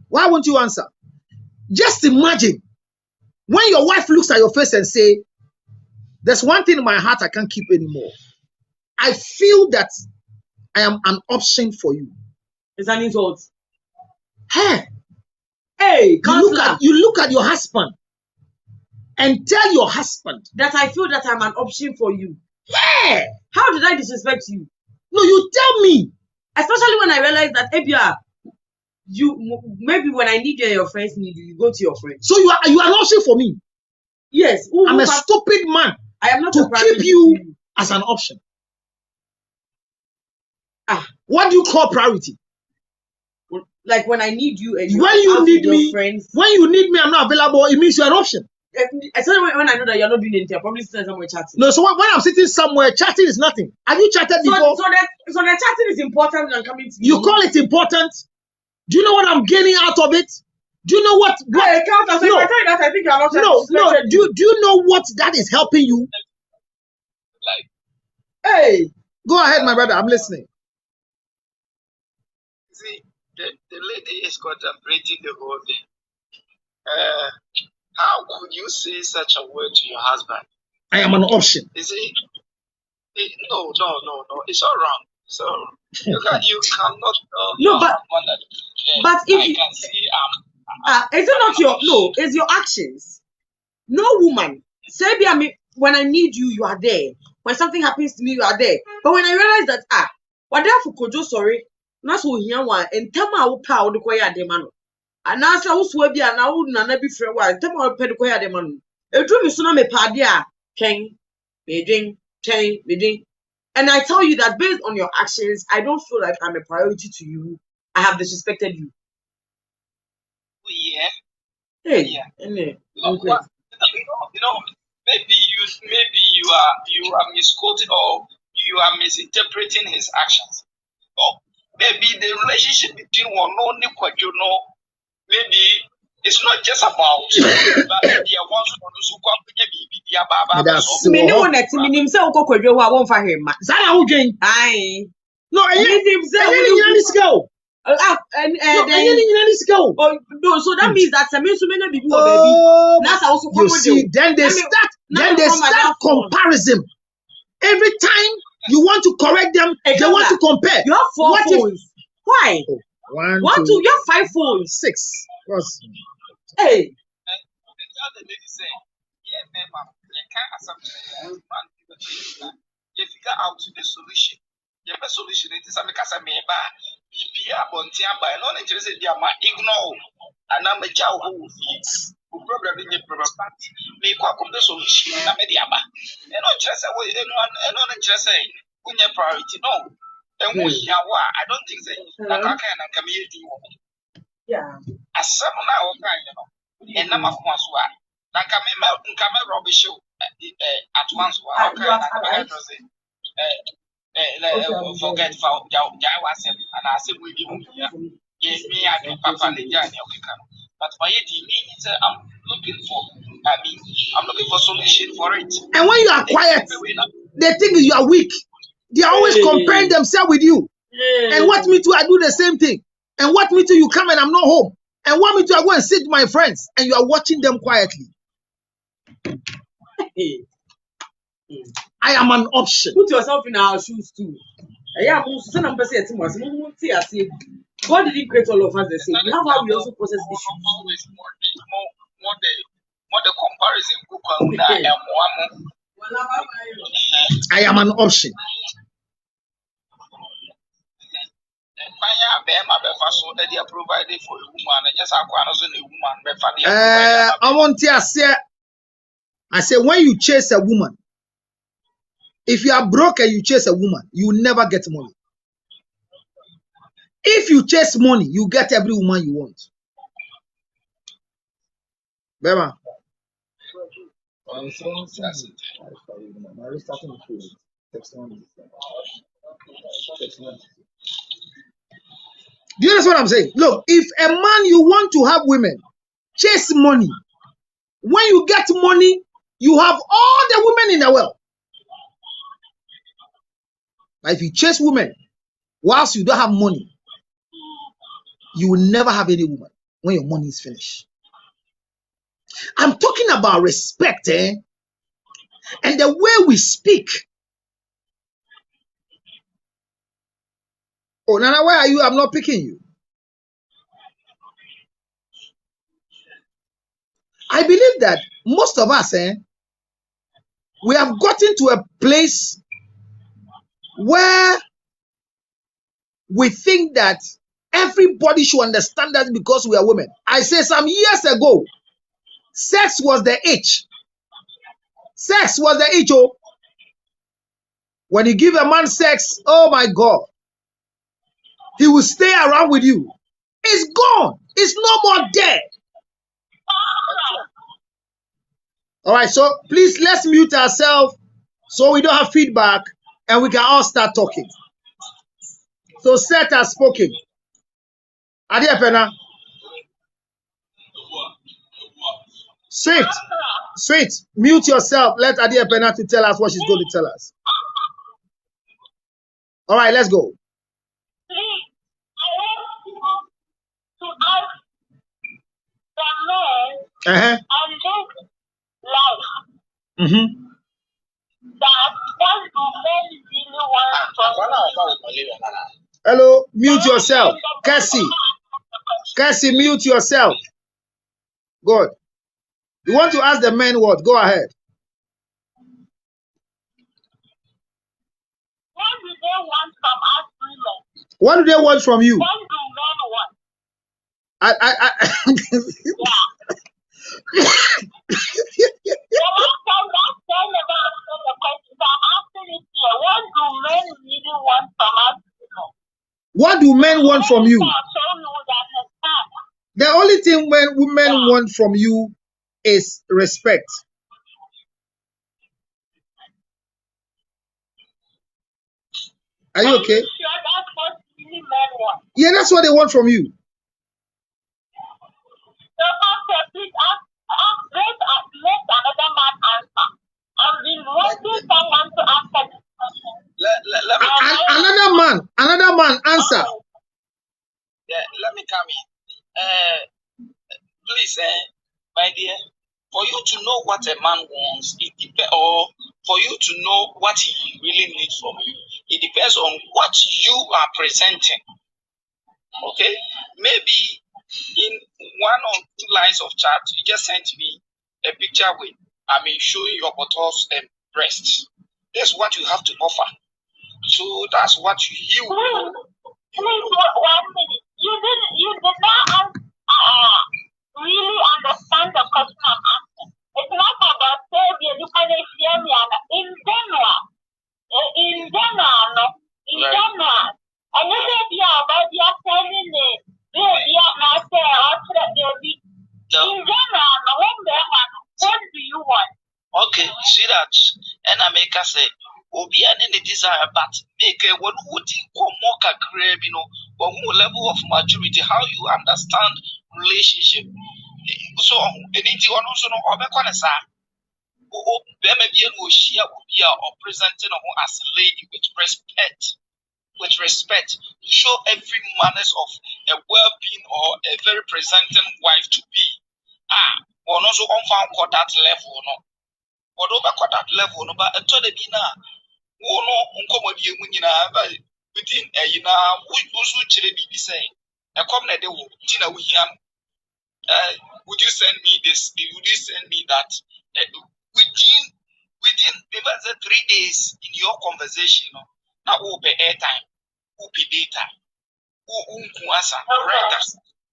Why won't you answer? Just imagine when your wife looks at your face and say, There's one thing in my heart I can't keep anymore. I feel that I am an option for you. It's an insult. Hey, you look at your husband and tell your husband that I feel that I'm an option for you. Yeah. How did I disrespect you? No, you tell me. Especially when I realize that maybe when I need you and your friends need you, you go to your friends. So you are an option for me. Yes. I'm a stupid man. I am not to keep you as an option. What do you call priority? Like when I need you and when you need me, friends. When you need me, I'm not available. It means you're an option. Especially when I know that you're not doing anything, I'm probably sitting somewhere chatting. No, so when I'm sitting somewhere, chatting is nothing. Have you chatted before? So the chatting is important than coming to me. You call it important? Do you know what I'm gaining out of it? Do you know what? Hey, Count, so no. If I tell you that, I think you're not. No. Do you know what that is helping you? Hey, go ahead, my brother. I'm listening. See, the lady is contemplating the whole thing. How could you say such a word to your husband? I am an option. Is it? No. It's all wrong. So you cannot. No, but if I can see. Is it not your it's your actions. No woman. Say when I need you, you are there. When something happens to me, you are there. But when I realize that what for Kojo sorry, that's what here one and tell my power the koya de mano. And now I was be and I would not be free while tell my pet koya de mano. A dream is not me padia. King, Beijing, King, Beijing. And I tell you that based on your actions, I don't feel like I'm a priority to you. I have disrespected you. Yeah. Hey, yeah. Maybe you are misquoting or you are misinterpreting his actions. Or maybe the relationship between one maybe it's not just about so that means that baby. You see, then they start comparison. Every time you want to correct them, they want to compare. You have 4 phones. Why? 1, 2, you have 5 phones. 6. Hey. You figure out the solution. The best solution is to make us a member. Ignore and I'm a child who problem in the problem party. Make what come the solution. I'm a diaba. And not just away, and not just say, when your priority. No. And we I don't think that I can community. Yeah. As someone I will find, and I'm a François. Like I'm a rubbish show at once. How can I forget for Jawasem and I said, we give me a papa but my means I'm looking for. I'm looking for solution for it. And when you are quiet, they think you are weak. They are always comparing themselves with you. And what me too, I do the same thing. And what me too, you come and I'm not home. And what me too, I go and sit with my friends and you are watching them quietly. I am an option. Put yourself in our shoes too. God didn't create all of us the same. We have how we also process issues. More the comparison. I am an option. I say when you chase a woman, if you are broke and you chase a woman, you will never get money. If you chase money, you get every woman you want. Bema. Do you understand what I'm saying? Look, if a man you want to have women, chase money. When you get money, you have all the women in the world. But if you chase women, whilst you don't have money, you will never have any woman when your money is finished. I'm talking about respect, and the way we speak. Oh, Nana, where are you? I'm not picking you. I believe that most of us, we have gotten to a place where we think that everybody should understand us because we are women. I say some years ago, sex was the itch. Sex was the itch. Oh. When you give a man sex, oh my God, he will stay around with you. It's gone. It's no more there. All right, so please let's mute ourselves so we don't have feedback and we can all start talking. So Seth has spoken. Adia Pena. Sweet, mute yourself. Let Adia Pena to tell us what she's going to tell us. All right, let's go. Please, I want to ask the men on this life that what do men really want from you? Hello, mute yourself. Cassie, mute yourself. Good. You want to ask the men what? Go ahead. What do they want from us women? What do they want from you? What do men want? Yeah. The last time that time about the question, I'm asking it here. What do men really want from us women? What do men want from you? The only thing when women want from you is respect. Are you okay? Sure that's what really men want? Yeah, that's what they want from you. So after please let another man answer. I've been wanting someone to answer this question. Another man answer. Yeah, let me come in. Please, my dear, for you to know what a man wants, it depends, or for you to know what he really needs from you, it depends on what you are presenting. Okay? Maybe in one or two lines of chat, you just sent me a picture with, showing your buttocks and breasts. That's what you have to offer. So that's what you will. Please, 1 minute. You did not really understand the question I'm asking. It's not about savior. You can hear me. In general, and you say be about your telling me, baby, not say or baby. In general, what do you want? Okay, see that, and I make us say. Obi and any desire, but make a one would more crave, or more level of maturity, how you understand relationship. So anything also know or presenting as a lady with respect, to show every manners of a well-being or a very presenting wife to be. Or also on that level, no. Or over that level, no, but until the dinner. Within a also be saying, would you send me this? Would you send me that? Within even 3 days in your conversation, now will be airtime, will be data,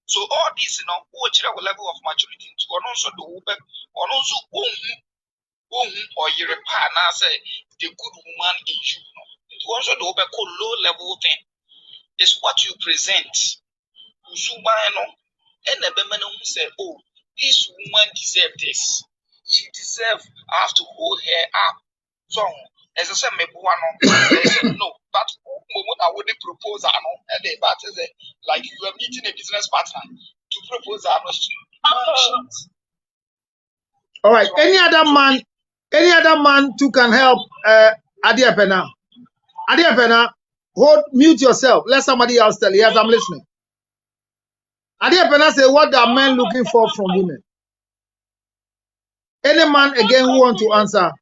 so all this, which level of maturity to also do also or you repair now say the good woman in you. Also the low level thing is what you present. And the women who say, oh, this woman deserves this. She deserves, I have to hold her up. So, as I said, maybe no, but moment I wouldn't propose, like you are meeting a business partner to propose. All right, any other man too can help Adia Pena. Adia Pena, mute yourself. Let somebody else tell you. Yes, I'm listening. Adia Pena say, what are men looking for from women? Any man again who want to answer?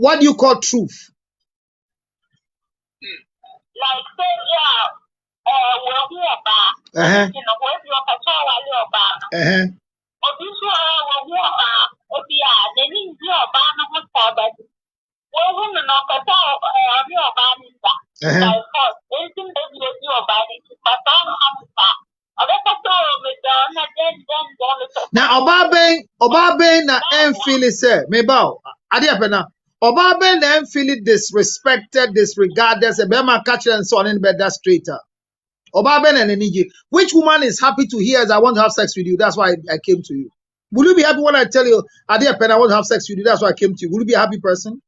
What do you call truth? Like say yeah, we about you know what you are about. Obviously, we about yeah, they need you about no more but we wouldn't know that we are about that. Because anything that you are about it, but I'm now Obaben na feel it say me bow ade apena Obaben na feel it disrespected, disregarded, say be ma catch and so on in better straighter. Obaben and Eniji, which woman is happy to hear as I want to have sex with you? That's why I came to you. Will you be happy when I tell you ade apena I want to have sex with you? That's why I came to you. Will you be a happy person?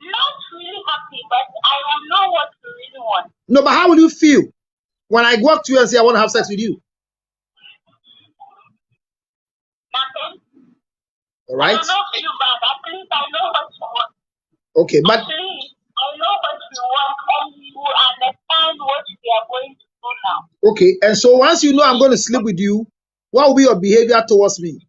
Not really happy, but I will know what you really want. No, but how will you feel when I go up to you and say I want to have sex with you? Nothing. All right. I will not feel bad. At least I know what you want. Okay, but at least I know what you want and you understand what we are going to do now. Okay, and so once you know I'm going to sleep with you, what will be your behavior towards me?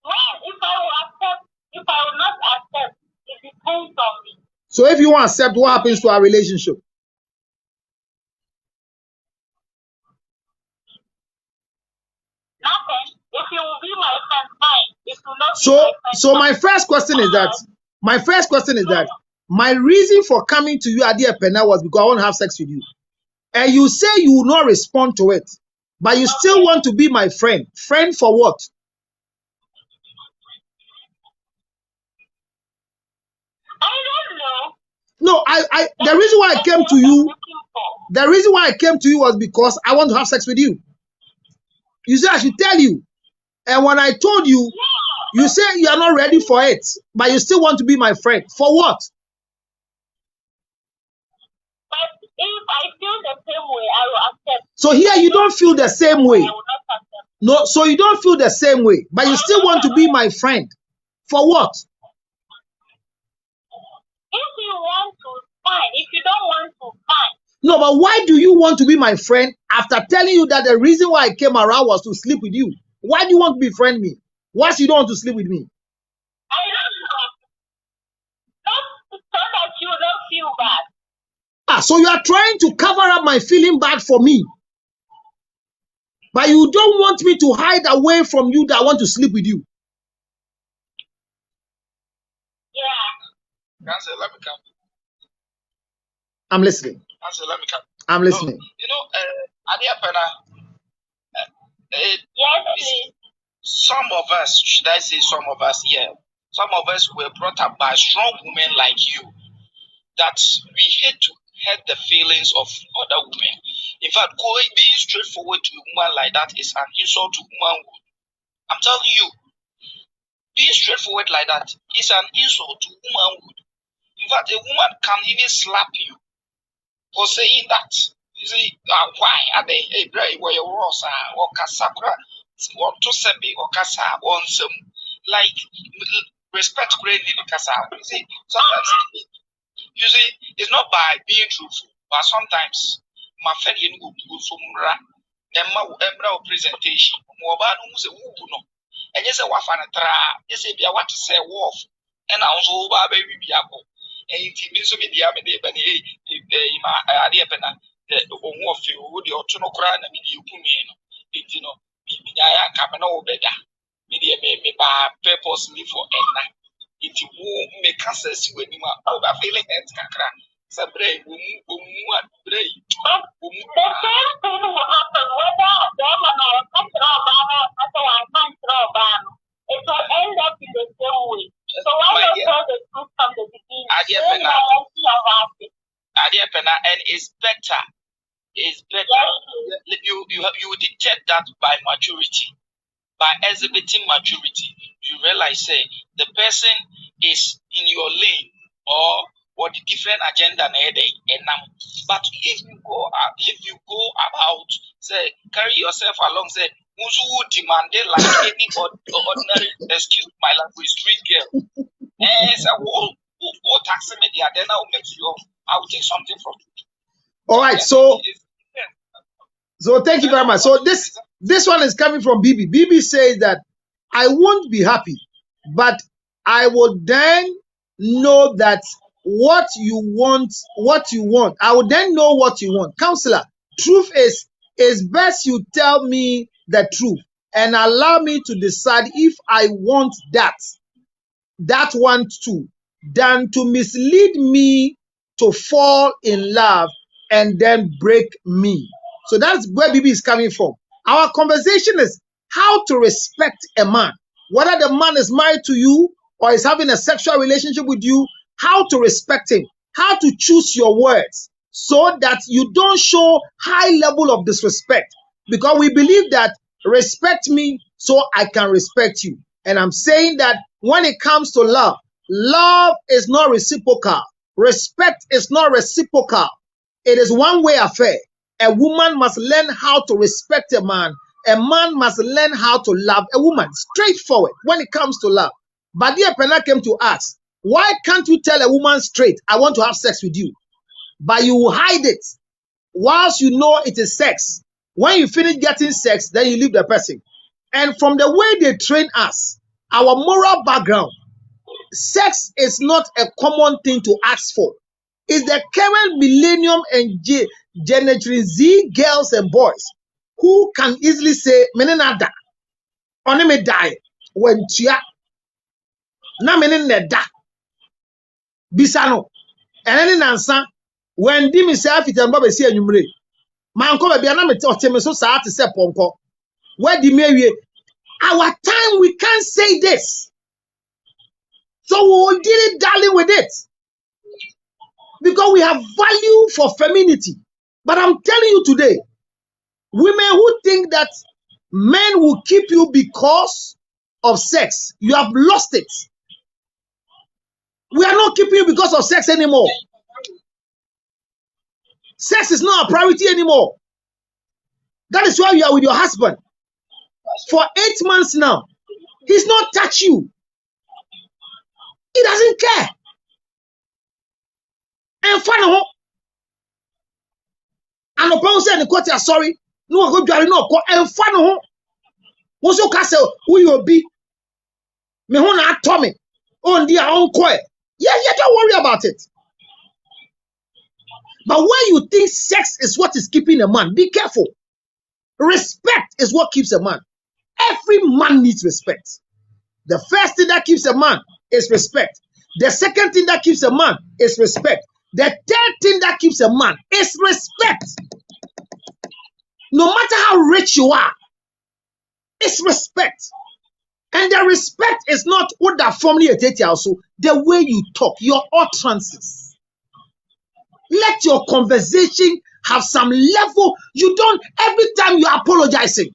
Well, if I will accept, if I will not accept, it depends on me. So if you won't accept, what happens to our relationship? Nothing. If you will be my friend, fine. If you will not So, be my friend, so my first question is that, my reason for coming to you at the Pena was because I want to have sex with you. And you say you will not respond to it, but you still want to be my friend. Friend for what? I don't know. No, the reason why I came to you was because I want to have sex with you. You say I should tell you. And when I told you, you say you are not ready for it, but you still want to be my friend. For what? But if I feel the same way, I will accept. So here you don't feel the same way. I will not accept. No, so you don't feel the same way, but you still want to be my friend. For what? If you want to, fine. If you don't want to, fine. No, but why do you want to be my friend after telling you that the reason why I came around was to sleep with you? Why do you want to befriend me? Why you don't want to sleep with me? I don't know. Not so that you don't feel bad. So you are trying to cover up my feeling bad for me. But you don't want me to hide away from you that I want to sleep with you. Yeah. Answer, let me come. I'm listening. Answer, let me come. I'm listening. You know, Adia Pena, Yes, please. some of us, should I say some of us, yeah, some of us were brought up by strong women like you that we hate to hurt the feelings of other women. In fact, being straightforward to a woman like that is an insult to womanhood. I'm telling you, being straightforward like that is an insult to womanhood. In fact, a woman can even slap you for saying that. You see, why are they a brave way or rosa or casacra or to semi or casa on some like respect greatly casa? You see, sometimes it's not by being truthful, but sometimes my friend you go from Emma presentation. Mobile who's a woo. And yes, a waff and a tra, yes, if you want to say wolf, and I was over baby biako. And it means to be the Abbe, but my idea penna, the home of you would your tuno crown and you put me in. You know, I come no better. Media may by purposely for Enna. It won't make us when you are feeling at Kakra. Sabre, brave. The same thing will happen whether them and I can't draw banner or I can't draw banner. It will end up in the same way. So why not tell the truth from the beginning? Adia Pena, and it's better. It's better. Yes. You detect that by maturity. By exhibiting maturity, you realize say the person is in your lane or the different agenda but if you go about say carry yourself along say who demand like any ordinary excuse my language street girl say what tax me then I'll make you I will take something from you. All right, so So thank you very much. So this one is coming from BB. BB says that I won't be happy, but I will then know that what you want. I will then know what you want. Counselor, truth is best you tell me the truth and allow me to decide if I want that one too, than to mislead me to fall in love and then break me. So that's where BB is coming from. Our conversation is how to respect a man, whether the man is married to you or is having a sexual relationship with you, how to respect him, how to choose your words so that you don't show high level of disrespect, because we believe that respect me so I can respect you. And I'm saying that when it comes to love, love is not reciprocal. Respect is not reciprocal. It is one way affair. A woman must learn how to respect a man. A man must learn how to love a woman. Straightforward when it comes to love. But dear Pena came to ask, why can't you tell a woman straight, I want to have sex with you? But you will hide it whilst you know it is sex. When you finish getting sex, then you leave the person. And from the way they train us, our moral background, sex is not a common thing to ask for. It's the current millennium and Generation Z girls and boys who can easily say, "Menenada, on me die when tia na menenada bisano." And then answer when Dimi say after and Baba say anumre. Man come be na me oteme so saa te se ponko. Where the mewie our time we can't say this. So we did it darling with it. Because we have value for femininity. But I'm telling you today, women who think that men will keep you because of sex, you have lost it. We are not keeping you because of sex anymore. Sex is not a priority anymore. That is why you are with your husband for 8 months now. He's not touched you. He doesn't care. And finally, and upon saying the court, sorry, no go dware no ko and finally, also castle who you be. Me who na atomy on their own coil. Yeah, don't worry about it. But when you think sex is what is keeping a man, be careful. Respect is what keeps a man. Every man needs respect. The first thing that keeps a man is respect. The second thing that keeps a man is respect. The third thing that keeps a man is respect. No matter how rich you are, it's respect. And the respect is not what that formally also the way you talk, your utterances. Let your conversation have some level. You don't every time you are apologizing.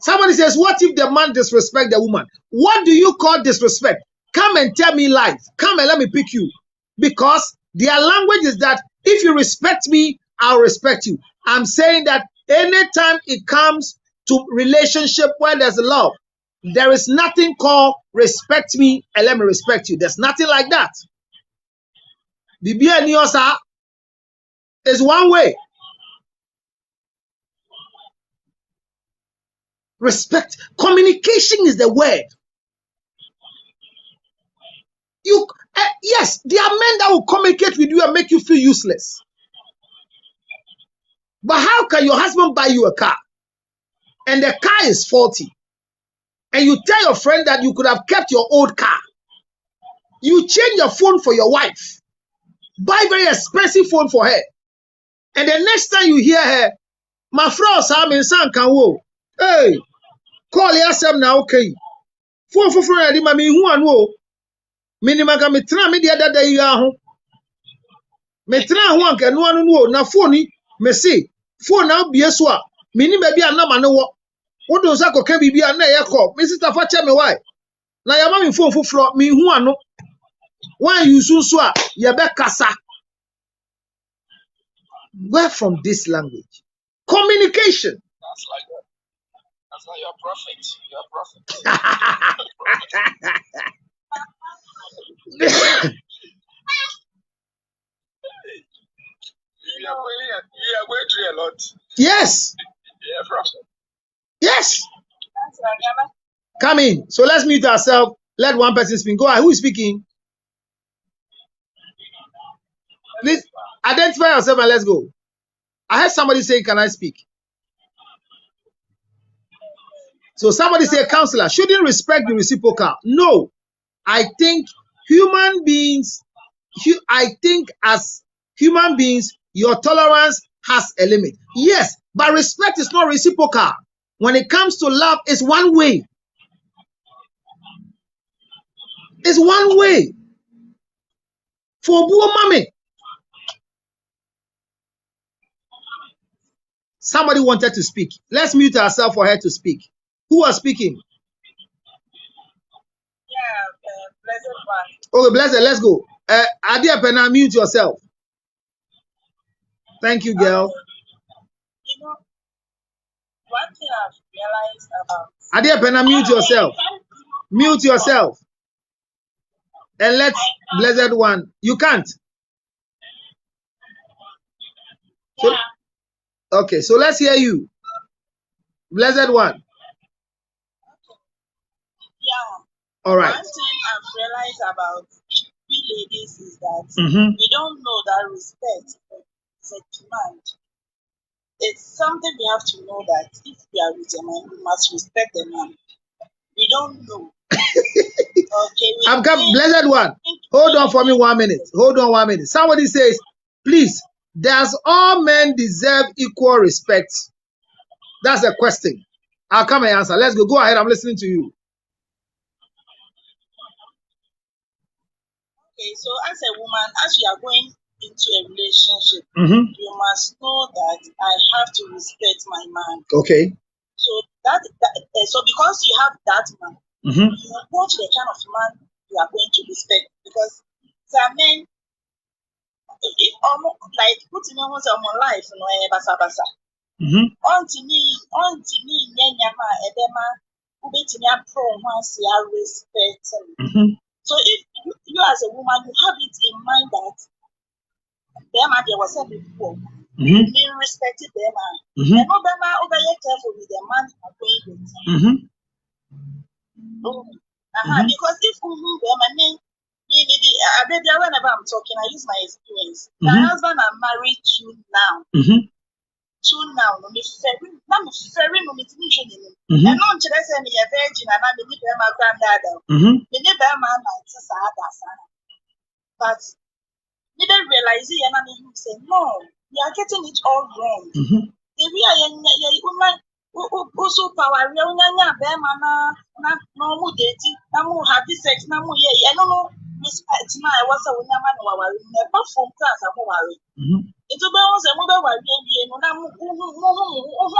Somebody says, what if the man disrespect the woman? What do you call disrespect? Come and tell me live. Come and let me pick you. Because their language is that if you respect me, I'll respect you. I'm saying that anytime it comes to relationship where there's love, there is nothing called respect me and let me respect you. There's nothing like that. Bibia Niosa is one way. Respect. Communication is the word. Yes, there are men that will communicate with you and make you feel useless. But how can your husband buy you a car and the car is faulty? And you tell your friend that you could have kept your old car. You change your phone for your wife. Buy very expensive phone for her. And the next time you hear her, my friend Sam and Sam can wo. Hey, call yourself now, okay. Phone for friend, mami who and wo. Minimaka me tra me the other day ya ho. Me tra ho anka no anu no na phone ni me say phone na bie so a me ni ba bia na ma ne wo. Wo do sa koka bibia na ye call. Me sister fa che me why. Na ya ma me phone foforo me hu anu. Why you so a ye be kasa. Where from this language? Communication. That's like that. That's like your prophet. Your prophet. We are going through a lot. Yes. Yes. Come in. So let's mute ourselves. Let one person speak. Go ahead. Who is speaking? Please identify yourself and let's go. I heard somebody say, can I speak? So somebody say, counselor, shouldn't respect the reciprocal. No. I think human beings, as human beings, your tolerance has a limit. Yes, but respect is not reciprocal. When it comes to love, it's one way. It's one way. For poor mommy. Somebody wanted to speak. Let's mute ourselves for her to speak. Who was speaking? Blessed one. Okay, blessed. Let's go. Adia Pena, mute yourself. Thank you, girl. You know, one thing I've realized about Adia Pena, mute yourself. Mute yourself. And let's blessed one. You can't. So, okay, so let's hear you. Blessed one. Yeah. All right. One thing I've realized about we ladies is that we don't know that respect is a demand. It's something we have to know that if we are with a man, we must respect the man. We don't know. Okay. I've got blessed one. Hold on for me 1 minute. Hold on 1 minute. Somebody says, please, does all men deserve equal respect? That's a question. I'll come and answer. Let's go. Go ahead. I'm listening to you. Okay, so as a woman, as you are going into a relationship, you must know that I have to respect my man. Okay. So so because you have that man, you watch the kind of man you are going to respect. Because some men, if like putting on someone life, basa basa. Until me, nyama, edema, ubetimi pro once you are respect. So if you as a woman, you have it in mind that there was a before, being respected them, and no careful with the man you are going with. Because if whenever I'm talking, I use my experience. My husband are married to now. No me ferry no me tini hwe ni. And no nkyerɛ sɛ me yɛ virgin and I me be my granddad. Me ne be my na saa da saa. But me don't realize it and I say no, we are getting it all wrong. If we are also power we unya be na mu date na mu have sex na mu ye no respect na I was a unya man wa wari never from class am worry. Itu be won se mo be wari wie no na mu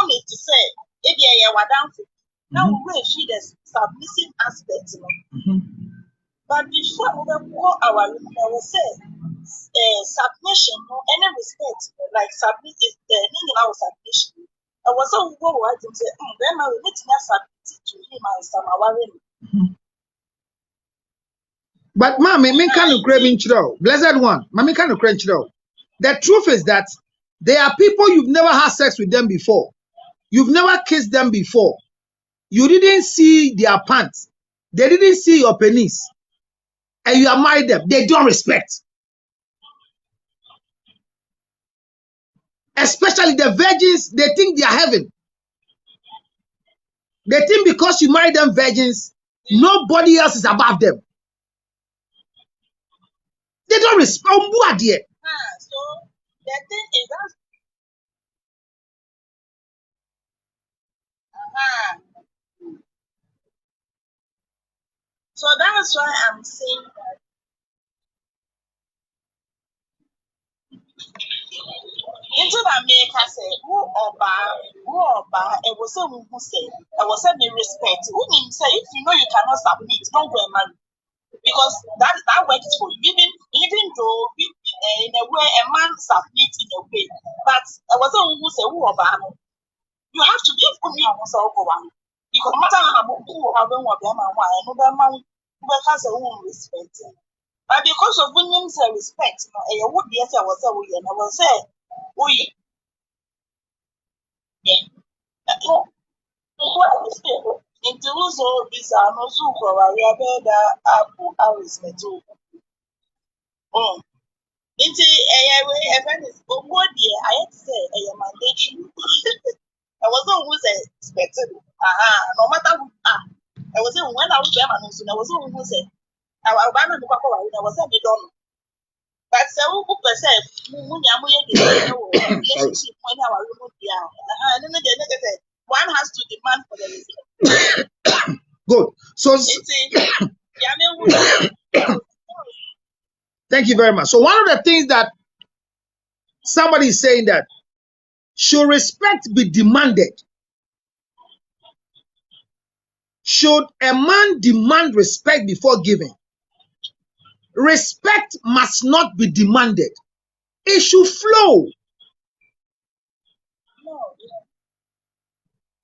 need to say e be ye wadanfo na we feel the submissive aspect no. But before we go our room, I will say submission, any respect, like submit is the meaning of submission. I was so go what and say, then I will need to submit to him and some our But mommy, me can't craving chiro. Blessed one. Mommy can't crave chiro. The truth is that there are people you've never had sex with them before. You've never kissed them before. You didn't see their pants. They didn't see your penis. And you are married them. They don't respect. Especially the virgins, they think they are heaven. They think because you marry them virgins, nobody else is above them. They don't respect. So the thing is that so that's why I'm saying that into America say who oba it was so who say I was me respect who mean say if you know you cannot submit don't go and marry because that works for you even though in a way a man submits in a way but I was who say who oba you have to give me almost all one because no matter how who have been what them and why no man who has a own respect. But because of women's respect, I would be as I was saying, and I will say, Oui. Into who's all this are no so for a better apple hours metal. Oh, into a way, a friend is what dear, I had to say a mandatory. I was on who's expected. No matter who I was in when I was there, and I was on who said, I ran on the couple, I was a bit on. But so who per se, when you relationship when our remote, I don't know, one has to demand for the respect. Good. So, thank you very much. So, one of the things that somebody is saying that should respect be demanded? Should a man demand respect before giving? Respect must not be demanded. It should flow.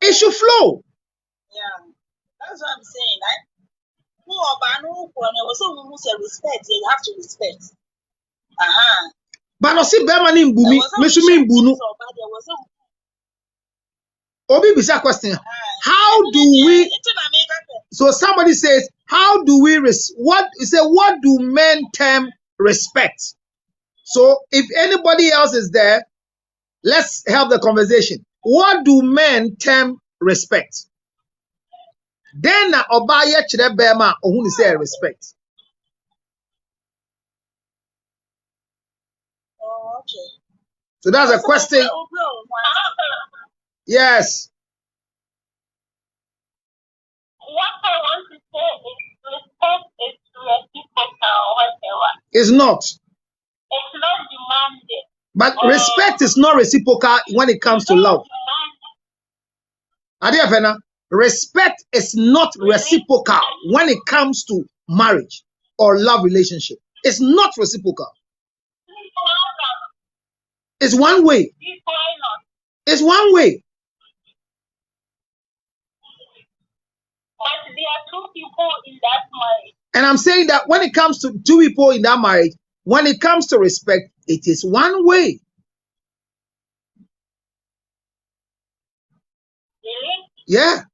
It should flow. Yeah, that's what I'm saying. Who who say respect, you have to respect. But no see Bema ni mbumi, mesumi mbunu. Obi bisa question. How do we? So somebody says, how do we what do men term respect? So if anybody else is there, let's have the conversation. What do men term respect? Then Obaya chire Bema ohun say respect. Oh, okay. So that's a question. Yes. What I want to say is respect is reciprocal or whatever. It's not. It's not demanded. But respect is not reciprocal when it comes to love. Adiafena, respect is not reciprocal when it comes to marriage or love relationship. It's not reciprocal. It's one way. It's one way. But there are two people in that marriage. And I'm saying that when it comes to two people in that marriage, when it comes to respect, it is one way. Really? Yeah.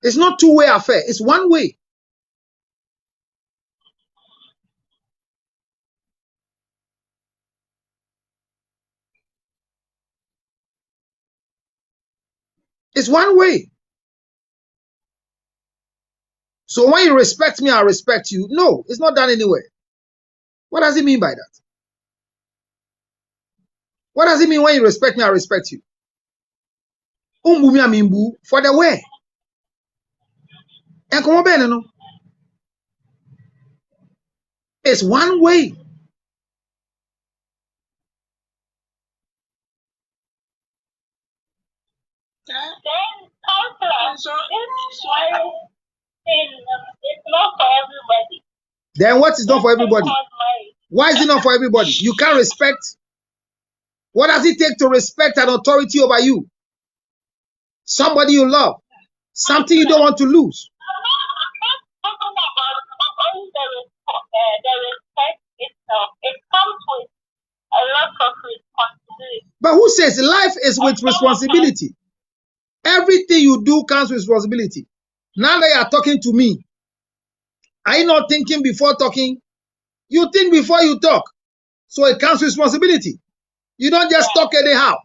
It's not two-way affair. It's one way. It's one way. So when you respect me, I respect you. No, it's not done anywhere. What does it mean by that? What does it mean when you respect me, I respect you? For the way. And come on, no. It's one way. Then counselor, it's not for everybody. Then what is not for everybody? Why is it not for everybody? You can't respect. What does it take to respect an authority over you? Somebody you love. Something you don't want to lose. I'm not talking about only the respect itself. It comes with a lot of responsibility. But who says life is with responsibility? Everything you do comes with responsibility. Now that you are talking to me, are you not thinking before talking? You think before you talk. So it comes with responsibility. You don't just talk anyhow.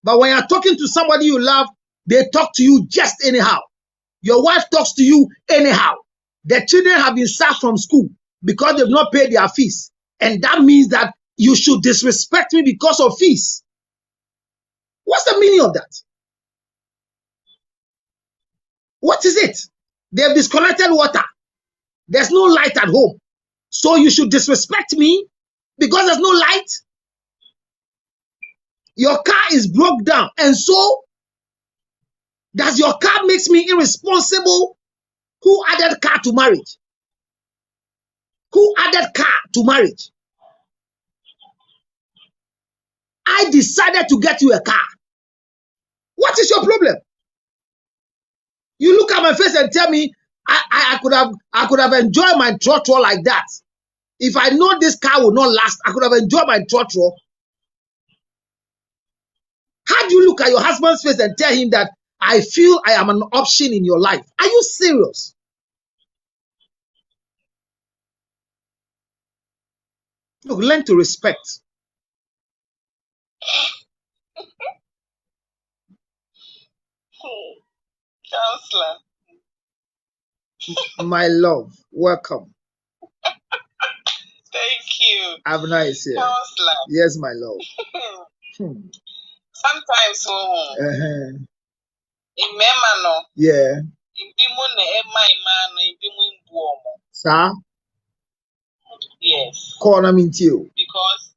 But when you're talking to somebody you love, they talk to you just anyhow. Your wife talks to you anyhow. The children have been sacked from school because they've not paid their fees. And that means that you should disrespect me because of fees. What's the meaning of that? What is it? They've disconnected water. There's no light at home. So you should disrespect me because there's no light? Your car is broke down. And so, does your car makes me irresponsible? Who added car to marriage? Who added car to marriage? I decided to get you a car. What is your problem? You look at my face and tell me I could have enjoyed my trotro like that. If I know this car will not last, I could have enjoyed my trotro. look at your husband's face and tell him that I feel I am an option in your life? Are you serious? Look, learn to respect. Counselor. My love, welcome. Thank you. Abna is here. Counselor. Yes, my love. Sometimes, in Memano, Yeah. in Bimone, my man, in Bimuombo. Sir? Yes. Call them into you. Because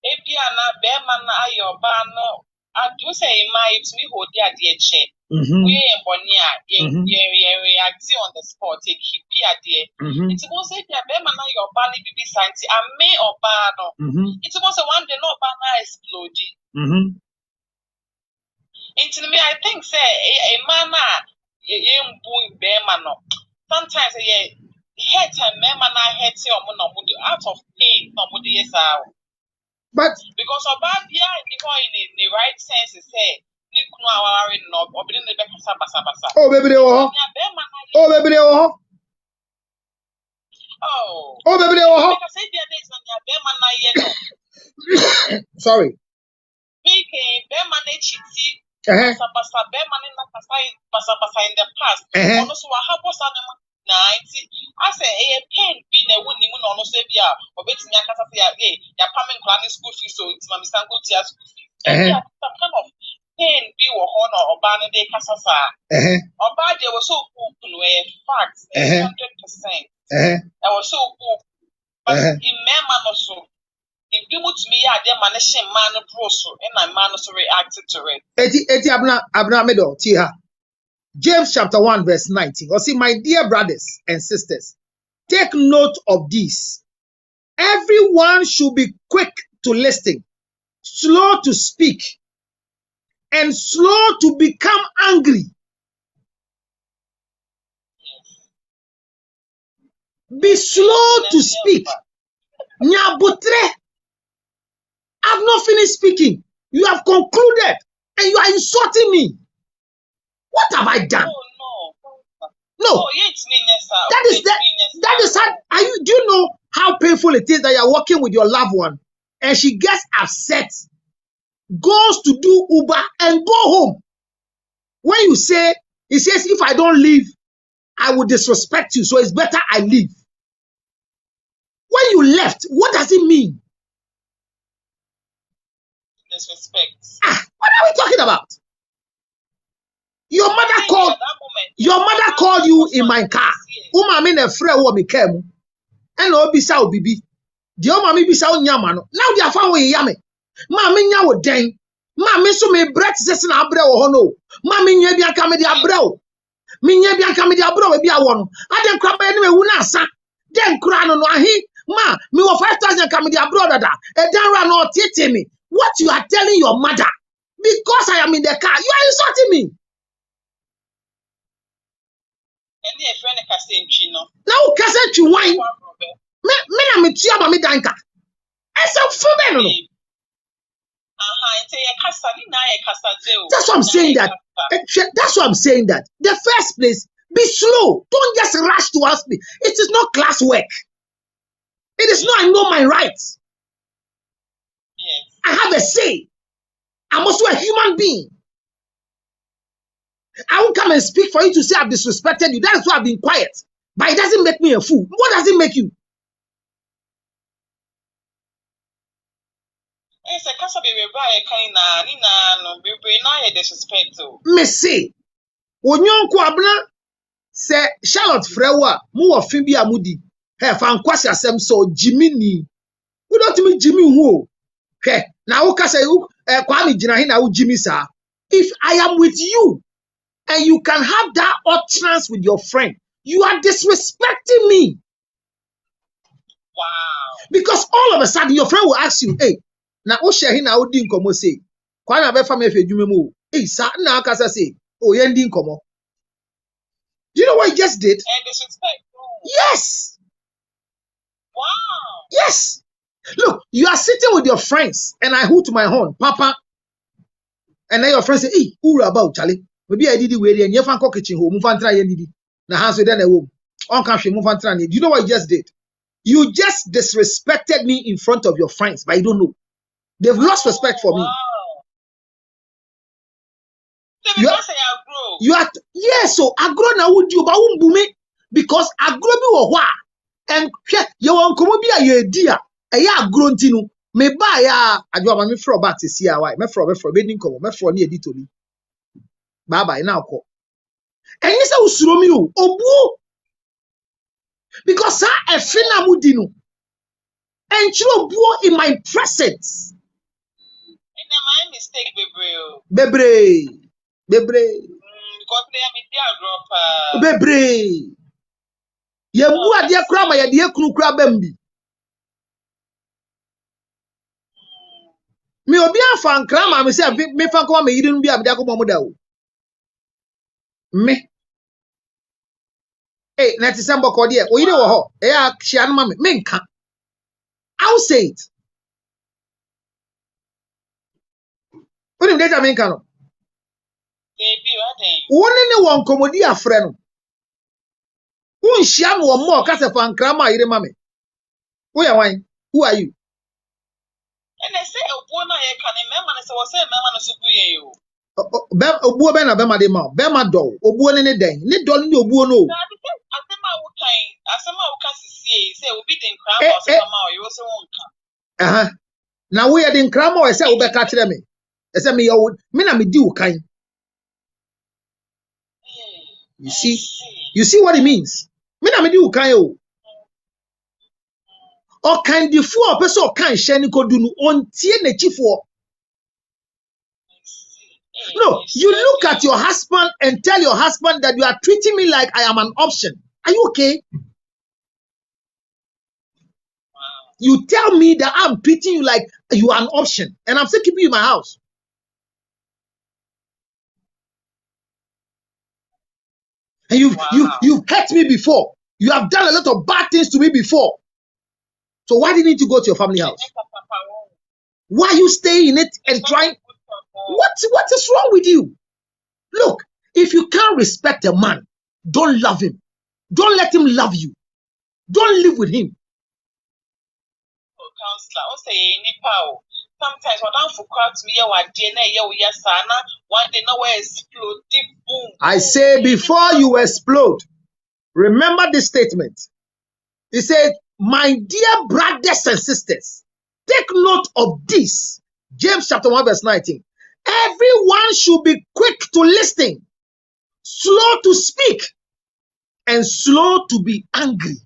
if you are not Bemana, your banner, I do say, my, it's me who dear check. We ain't Bonia, reacting on the spot, take keep dear. It was a Bemana, your banner, be science, I may or bano. It was a one day no banner exploded. Into me, I think, say, a man, sometimes a hurt and memana hurt your monopoly out of pain, nobody is out. But because of bad, yeah, in the right sense, is say, Nick no, or being the back of Sabasa. oh, baby, oh, baby, oh, baby, oh, sorry. Making Beman chitty, Sabasa, Beman in the past. Also, I have was 90. I say, a pain being a woman on Osebia, or betting Yakasafia, your coming class school fees, so it's my Mr. Gotia's school fees. Some kind of pain be or honor or banner de Casasa. Or bad, they were so open where facts 100%. I was so open. But in Memman also, if you would me, I dem managing man proso, and my man also reacted to it. Eti abna medo tiha. James chapter 1 verse 19. Or see, my dear brothers and sisters, take note of this. Everyone should be quick to listen, slow to speak, and slow to become angry. Be slow to speak. Nyabutre. I've not finished speaking. You have concluded and you are insulting me. What have I done? No. That is how do you know how painful it is that you're working with your loved one and she gets upset, goes to do Uber and go home. When you say, he says, if I don't leave, I will disrespect you, so it's better I leave. When you left, what does it mean? Disrespect. What are we talking about? Your mother called you in my car. Uma me na frɛ wo me car mu. And obisa obibi. The mama bisa onyama no. Now they are found we yame. Ma me nya wo den. Ma me so me breath sese na abrɛ wo ho no. Ma me nya bi aka me de abrɛ wo. Me nya bi aka me de abrɛ wo bi awo no. Aden kra ba ni me wu na asa. Den kra no no ahi. Ma me wo 5,000 ka me de abrɛ dada. E dan ra no tete me. What you are telling your mother? Because I am in the car, you are insulting me. Now, cousin, you wine. Me na me tia ma me danka. Esa fume no. That's what I'm saying that. That's what I'm saying that. The first place, be slow. Don't just rush to ask me. It is not class work. It is not. I know my rights. I have a say. I'm also a human being. I won't come and speak for you to say I've disrespected you. That is why I've been quiet. But it doesn't make me a fool. What does it make you? Me say, Onyonko abna se Charlotte Frewa mu ofin bi amudi. He fan kwasi asem so Jimmy ni. We don't mean Jimmy who. Okay. Now who can say Kwame Jina hi na Jimmy sir. If I am with you and you can have that utterance with your friend, you are disrespecting me. Wow. Because all of a sudden your friend will ask you, hey, na o share hi na o di nkomo say. Kwame be fam efe dwuma mu. Hey, sir, na aka say, oh, ye ndi nkomo. Do you know what he just did? Disrespect. Yes. Wow. Yes. Look, you are sitting with your friends and I hoot my horn. Papa, And then your friend say, hey, who about Charlie? Maybe I did it with you and you fan kitchen home, move and try and did it. Now, hands with then a home. On country, move and try. Do you know what you just did? You just disrespected me in front of your friends, but you don't know. They've lost respect for me. You are yes, so I grow now would you, but won't boom me because I grow me or what? And you won't come be a dear. A ya grown tinu. Me buy ya. I do me for about to see why. Me for bedding come. Me for near to me. Bye bye now. Call. And yes, I will slow me. Oh, because I feel mudinu. And you bo in my presence. My mistake, baby. Bebre. Bebre. Ye bu ade kura ma ye de kunu kura bambi. Me obi afa nkra ma me say me fa ko ma yiri nu bi abida ko mo da o. Me. Eh, na ti sembo ko de o yiri wo ho. Eh ya hia no ma me nka. I'll say it. When data me nka no. Woni ne won komodi afre no. Won hia no wo mo ka se fa nkra ma yiri ma me. Wo ya wan? Who are you? And I say, oh, no, I can remember. I was saying, Mamma, so you. Obuo be na be ma de ma. Be ma do. Obuo ne den. Ne do ne obuo no. Asema uka say obi den kram or say ma you say wonka. Na we den kram or say obeka kire me. E say me yo me na me di ukan. You see what it means? Me na me di ukan o. O kan di fu o person o kan hye ni kodu no ontie na chifo. No, you look at your husband and tell your husband that you are treating me like I am an option. Are you okay? You tell me that I'm treating you like you are an option, and I'm still keeping you in my house. And you've hurt me before. You have done a lot of bad things to me before. So why didn't you go to your family house? Why are you staying in it and trying? What is wrong with you? Look, if you can't respect a man, don't love him. Don't let him love you. Don't live with him. Counselor, say any power. Sometimes what I'm for to me, what DNA, we are sana, one day nowhere explode, deep boom. I say before you explode, remember this statement. He said, my dear brothers and sisters, take note of this. James chapter 1 verse 19. Everyone should be quick to listen, slow to speak, and slow to be angry.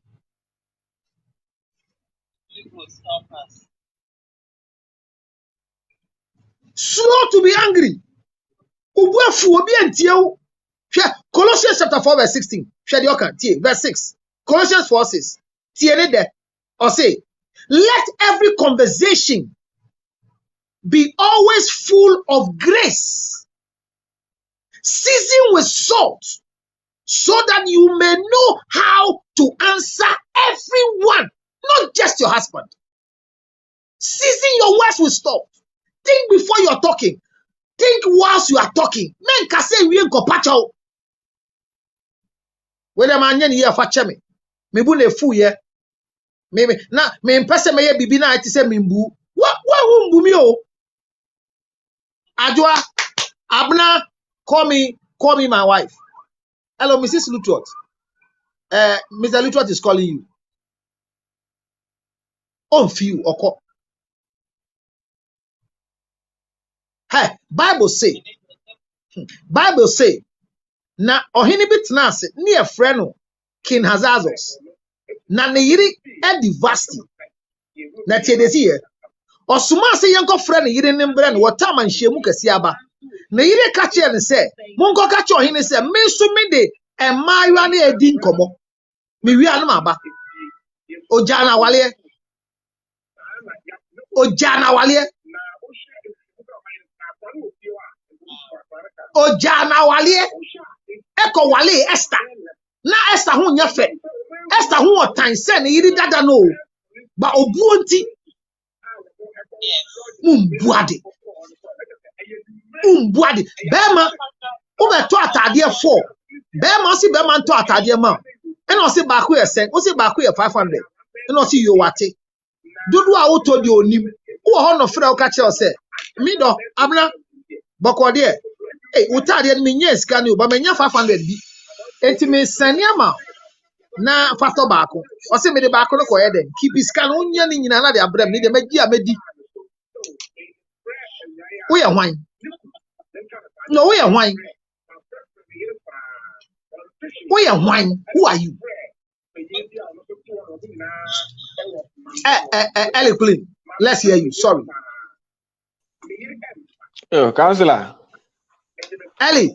Slow to be angry. Colossians chapter 4 verse 16. Verse 6. Colossians 4 says, or say, let every conversation be always full of grace, seasoned with salt, so that you may know how to answer everyone, not just your husband. Season your words with salt. Think before you are talking. Think whilst you are talking. Men can say we ain't go patch out. When a man here for me, me bu ne fu ye. Maybe na me person me bibi na ati say me mbu. What mbu me o? Adwa Abna, call me my wife. Hello, Mrs. Luttrot. Mr. Luttrot is calling you. On few or call. Hey, Bible say na ohini bit nase ni a friend King Hazazos. Na ne yiri edivasti. Na tiedesi ye. Osuma se yanko friend yiri nimbre no wataman shemu kesi aba. Na yiri kache ne se, munko kache ohini se, me so me de emayiwa ne edi nkomo. Mi wi anu aba. Ojana wale. Ojana wale. Eko wale Esther. Na Esther hu nyefe. Esther hu otan se ne yiri dada no. Ba obuonti. Mumbuade. Buadi. Bema, over to Atadia 4. Bema, see Bema to Atadia ma. And I say back where send, say back where 500. And I see you what it. Do I told you nim? Who are no frail catch yourself? Me do, Abna, Bokode. Hey, Utadian me yes, can you, but me 500 be. Etime Sanyama. Na fato baako o se me de baako no koye den keep iska no nya ni nyina na de abrem ni de magi amedi wo ye hwan no wo ye hwan who are you Ellie Clean, let's hear you. Sorry. Oh, Councillor. Ellie.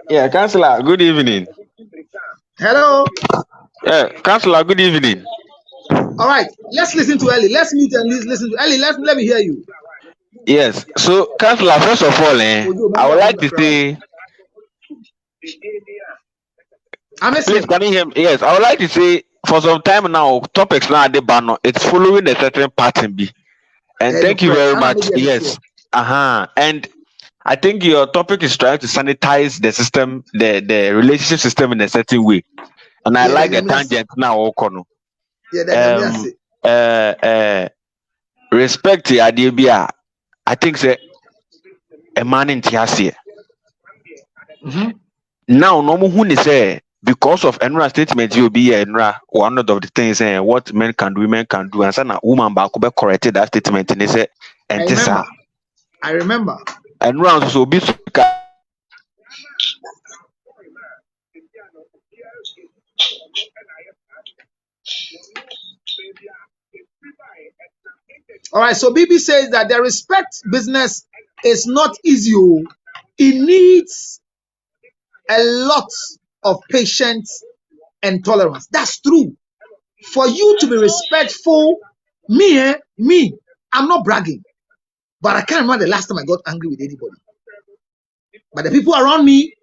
Yeah, Councillor, good evening. Hello. Yeah, Councillor, good evening. All right, let's listen to Ellie. Let's meet and listen to Ellie. Let me hear you. Yes. So, Councillor, first of all, I would like to say. Please, can you hear me? Yes, I would like to say for some time now, topics now at the banner, it's following a certain pattern B. And thank you very much. Yes. And I think your topic is trying to sanitize the system, the relationship system in a certain way. And I like the tangent now, Okono. Respect the idea. I think say a man in Tiasia. Now, no more say because of Enra statement, you'll be Enra, one of the things what men can do, women can do, and so now woman back corrected that statement and they say, and this I remember. And rounds so be. All right, so BB says that the respect business is not easy. It needs a lot of patience and tolerance. That's true. For you to be respectful, me, I'm not bragging, but I can't remember the last time I got angry with anybody. But the people around me,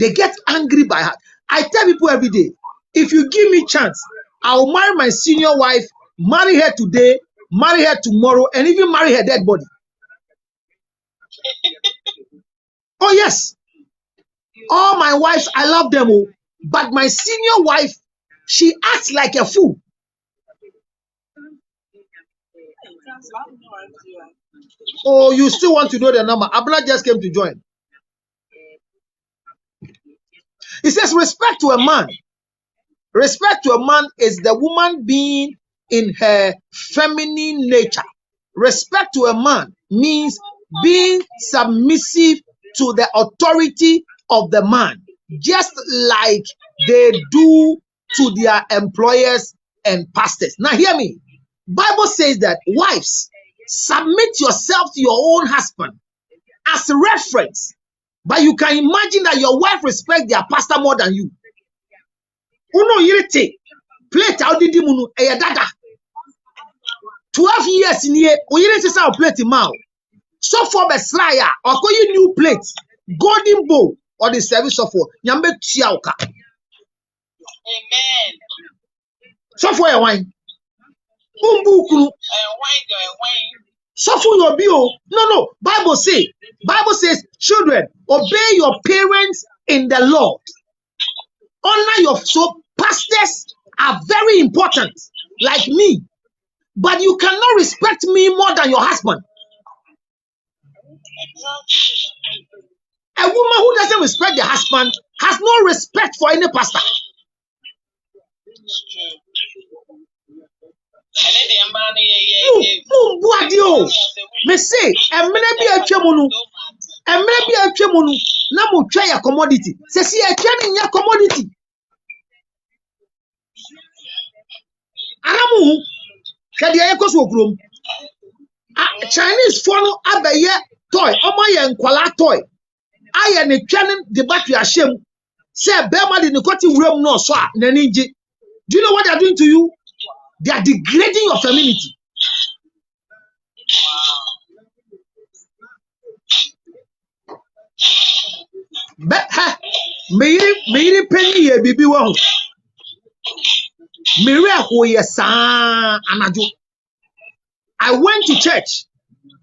they get angry by heart. I tell people every day, if you give me chance, I'll marry my senior wife, marry her today, marry her tomorrow, and even marry her dead body. Oh yes. All my wives, I love them all. But my senior wife, she acts like a fool. Oh, you still want to know the number? Abla just came to join. He says, respect to a man. Respect to a man is the woman being in her feminine nature. Respect to a man means being submissive to the authority of the man, just like they do to their employers and pastors. Now hear me. Bible says that wives, submit yourself to your own husband as a reference. But you can imagine that your wife respects their pastor more than you. Uno yirite plate audidi munu dada. 12 years in here, oyirite sa plate mao. So for Beslaya, or call you new plate, golden bowl, or the service of Nyambe Chiauka. Amen. So for a wine. Wine. So for your bill. No. Bible says, children, obey your parents in the Lord. Honor your pastors are very important, like me. But you cannot respect me more than your husband. A woman who doesn't respect the husband has no respect for any pastor. Me say, and maybe a chemonu, na mo try a commodity. Say, see, a training your commodity. Anamu, Kadia Ecos Wokrum. Chinese phone abaye toy, Omaya and Kuala toy. I am a training the battery asham. Say, Bema in the cotton room no swat, Naninji. Do you know what they are doing to you? They are degrading your femininity. But me penny ye bibi wa. I went to church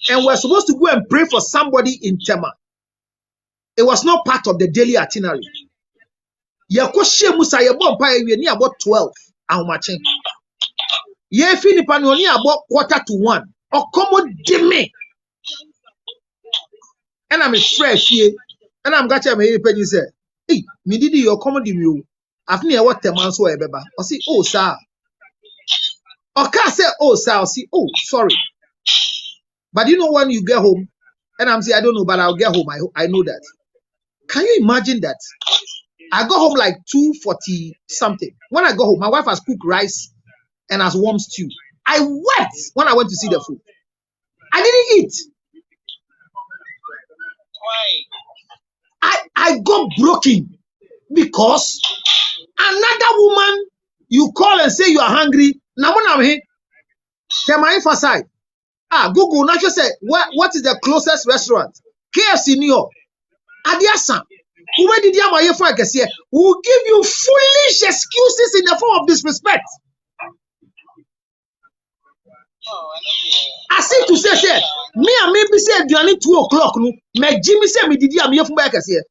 and we're supposed to go and pray for somebody in Tema. It was not part of the daily itinerary. Yakoshe Musa yebo mpa ewie ni about 12 ahomache. Ye fi nipa no ni about 1:45. Okomo de me. And I'm fresh here. And I'm gotcha me penny say, hey, me did your comedy view. I've near what the man so ebeba. I see, oh sir. Or can say, oh sir, I see, oh sorry. But you know when you get home, and I'm saying I don't know, but I'll get home. I know that. Can you imagine that? I go home like 2:40 something. When I go home, my wife has cooked rice and has warm stew. I wept when I went to see the food. I didn't eat. I got broken because another woman you call and say you are hungry. Now when I'm here, can I emphasize? Google now just say what is the closest restaurant? KFC New York. Adiasa. Who did you have for here? Will give you foolish excuses in the form of disrespect. I see to say, me and maybe say during 2 o'clock. No, me Jimmy say me did you have for here?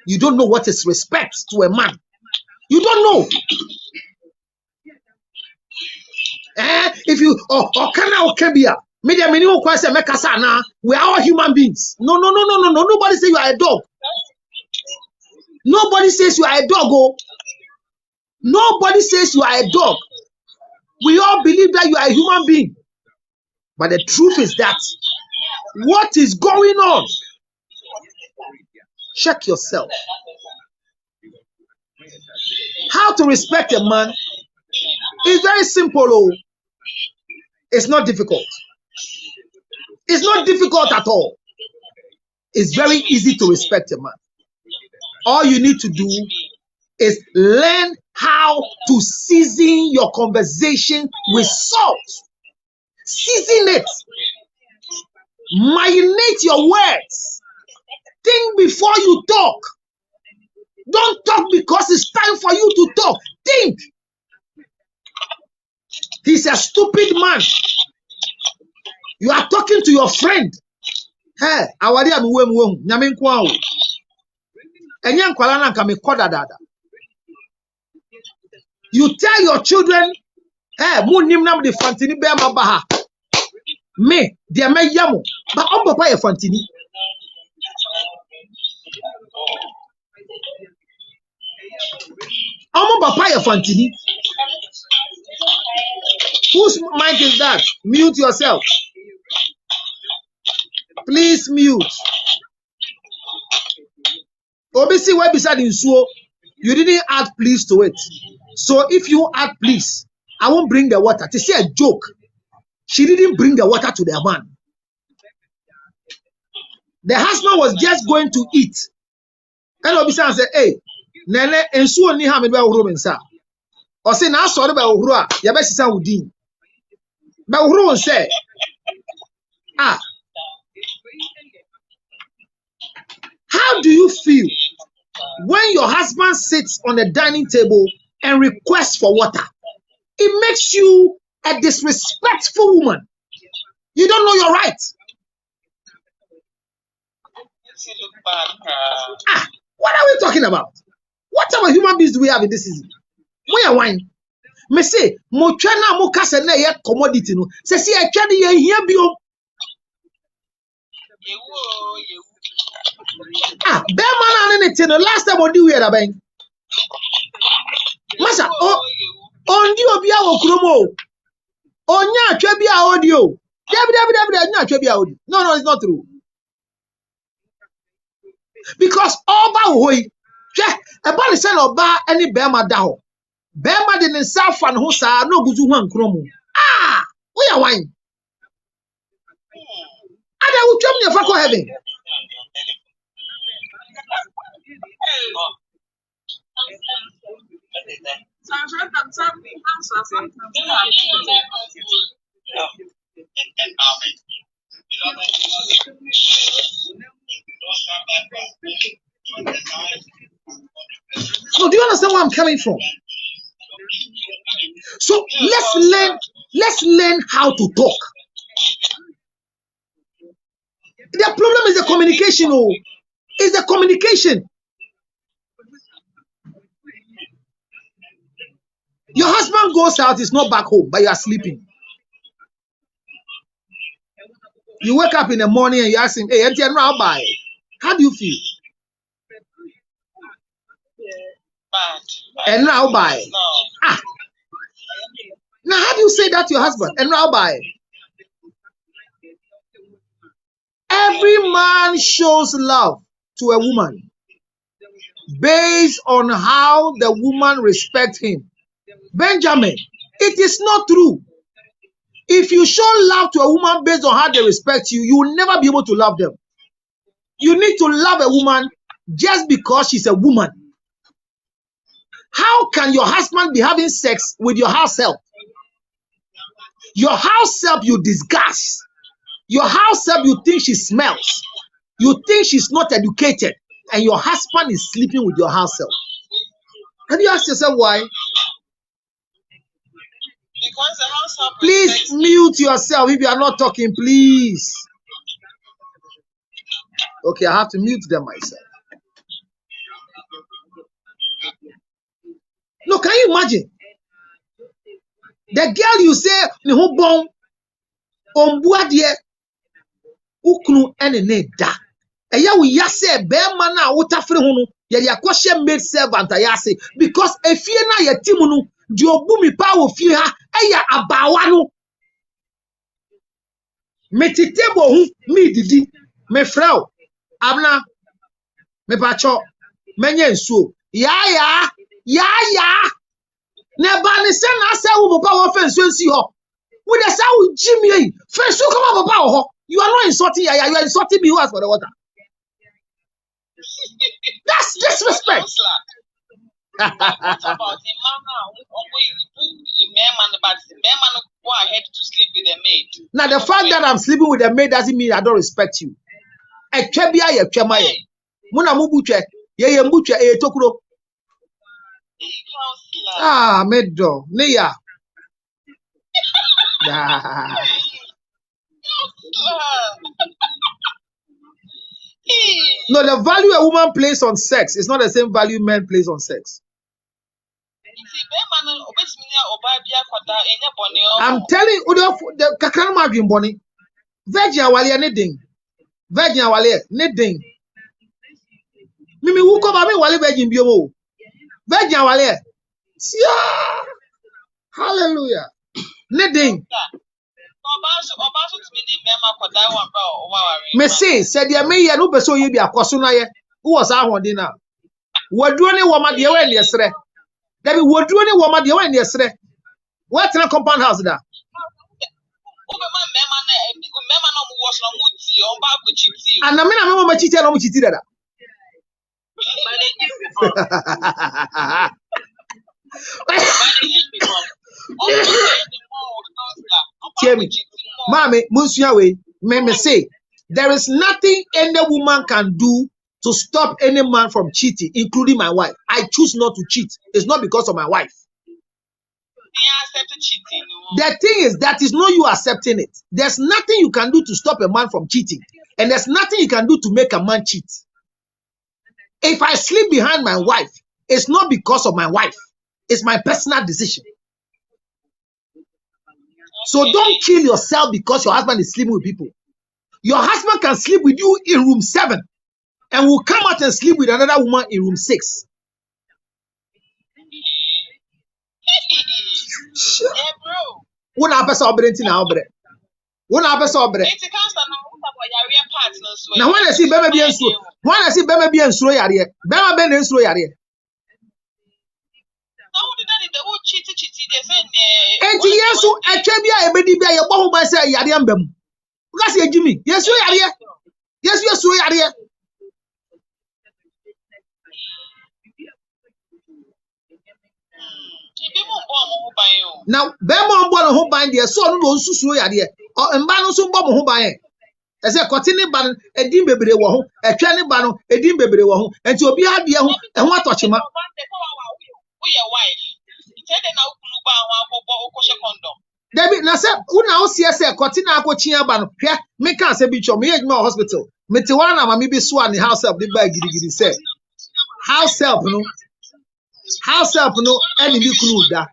You don't know what is respect to a man. You don't know. If you media minimum question make us now. We are all human beings. No. Nobody say you are a dog. Nobody says you are a dog. Oh. Nobody says you are a dog. We all believe that you are a human being. But the truth is that what is going on? Check yourself. How to respect a man is very simple. Oh. It's not difficult. It's not difficult at all. It's very easy to respect a man. All you need to do is learn how to season your conversation with salt. Season it. Marinate your words. Think before you talk. Don't talk because it's time for you to talk. Think. He's a stupid man. You are talking to your friend. Hey, awari amuwe muwe nyame nkwa o. Enye nkwala na nka me koda dada. You tell your children, hey, mu nim nam de fantini be ma ba ha. Me, de me yamo, but on papa e fantini. On papa e fantini. Whose mic is that? Mute yourself. Please mute. Obviously, where beside in suo, you didn't add please to it. So if you add please, I won't bring the water. To see a joke, she didn't bring the water to the man. The husband was just going to eat. And Obisa said, hey, Nene, and so ni ha me be ohuro mensa. O say na so be ohuro a, ya be sisa udin. Be ohuro say, how do you feel when your husband sits on the dining table and requests for water? It makes you a disrespectful woman. You don't know your right. What are we talking about? What type of human beings do we have in this season? We are wine. Me say, mo twena mo kase na ye commodity no. Se si e twa de ye hia bio. Be man na ne last time odi we da ben. Masa ondi obi a wo kromo. Onya atwa bi a odi o. Debi nya atwa bi a odi. No, it's not true. Because oba hoi, eba le se no ba any bema da ho. Bema de ne safa no sa no guzu ho ankromo. We are wine. Ada utwam ne fa ko heaven. So do you understand where I'm coming from? So let's learn how to talk. The problem is the communication. Oh, it's the communication. Your husband goes out, he's not back home, but you are sleeping. You wake up in the morning and you ask him, hey, how do you feel? Bad. And now buy. Ah. Now, how do you say that to your husband? And now buy. Every man shows love to a woman based on how the woman respects him. Benjamin, it is not true. If you show love to a woman based on how they respect you, you will never be able to love them. You need to love a woman just because she's a woman. How can your husband be having sex with your house help? Your house help you disgust. Your house help you think she smells. You think she's not educated. And your husband is sleeping with your house help. Have you asked yourself why? Because the house help. Please mute yourself if you are not talking, please. Okay, I have to mute them myself. No, can you imagine? The girl you say, Nihobon, Ombuadie, Uknu, and a neda. And ya we yase, bear mana, utafre hunu, ya kwashe maid servant, ayase, because if you na ya timunu, diobumi power fiha, eya abawano. Metitebo hu, mi didi, me frau, abna, me pacho, menye nsuo, ya. Nebani sen asa wo papa wo fence nsi ho. We dey say wo Jimmy, fence come up papa ho. You are not insulting ya, you are insulting me who asked for the water. That's disrespect. What about a man now who go ahead to sleep with a maid? Now the fact that I'm sleeping with a maid doesn't mean I don't respect you. Etwebia ye twema ye. Muna mubutwe, ye mbutwe e tokuro. Ah, meddo, neya. No, the value a woman plays on sex is not the same value men place on sex. I'm telling you, the kakrama dream bonny. Virgin awale anything. Virgin awale anything. Mimi wuko ba me wale virgin biomo. Virgin awale. Yeah. Hallelujah. Anything. Me say said ya me ya no person ye bi akoso na ye. Who was ahonde na? Waduro ne wo ma de we ne sere. Dabi waduro ne wo ma de we ne sere. What in a compound house da? And I mean I remember chiti na mo chiti da. Hear me. Mommy, Munsuawe, me say there is nothing any woman can do to stop any man from cheating, including my wife. I choose not to cheat. It's not because of my wife. The thing is that is not you accepting it. There's nothing you can do to stop a man from cheating, and there's nothing you can do to make a man cheat. If I sleep behind my wife, it's not because of my wife. It's my personal decision. So don't kill yourself because your husband is sleeping with people. Your husband can sleep with you in room 7 and will come out and sleep with another woman in room 6. What happens to now? What happens to now when I see baby be slow, when I see baby be slow yare, baby be slow yare. Enti yesu etwa bia ebedi bia ye bo ho ba say yare ambam. Because ye Jimmy, yesu yare. Yesu yare. Now, Bemo born who bind the son no susu yare. Or mbano so bo ho ban. I say kotini ban edim bebre wo ho, etwa ne ba no edim bebre wo ho. Enti obi adie ho, e ho atochema. Debbie, na say una o see say kotina akwochia ba no hwe me kan say bi cho me ejuma hospital me te wana ma me bi so an house help the bag gidi say house help no any bi kunu da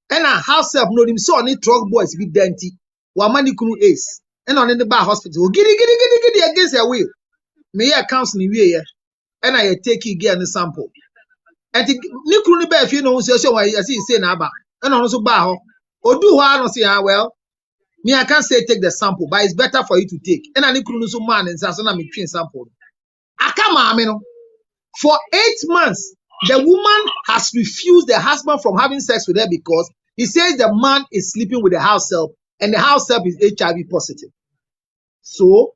and house help no dim so oni drug boys bi danti wa mani kunu ace and on the bar hospital gidi against your will me here counseling we here and I take you get the sample and ni kunu ni ba fi no so so wa say na ba and on so ba ho odu ho ano say well me, I can't say take the sample, but it's better for you to take. And I need to man and say, me train sample. I can't, for 8 months, the woman has refused the husband from having sex with her because he says the man is sleeping with the house help and the house help is HIV positive. So,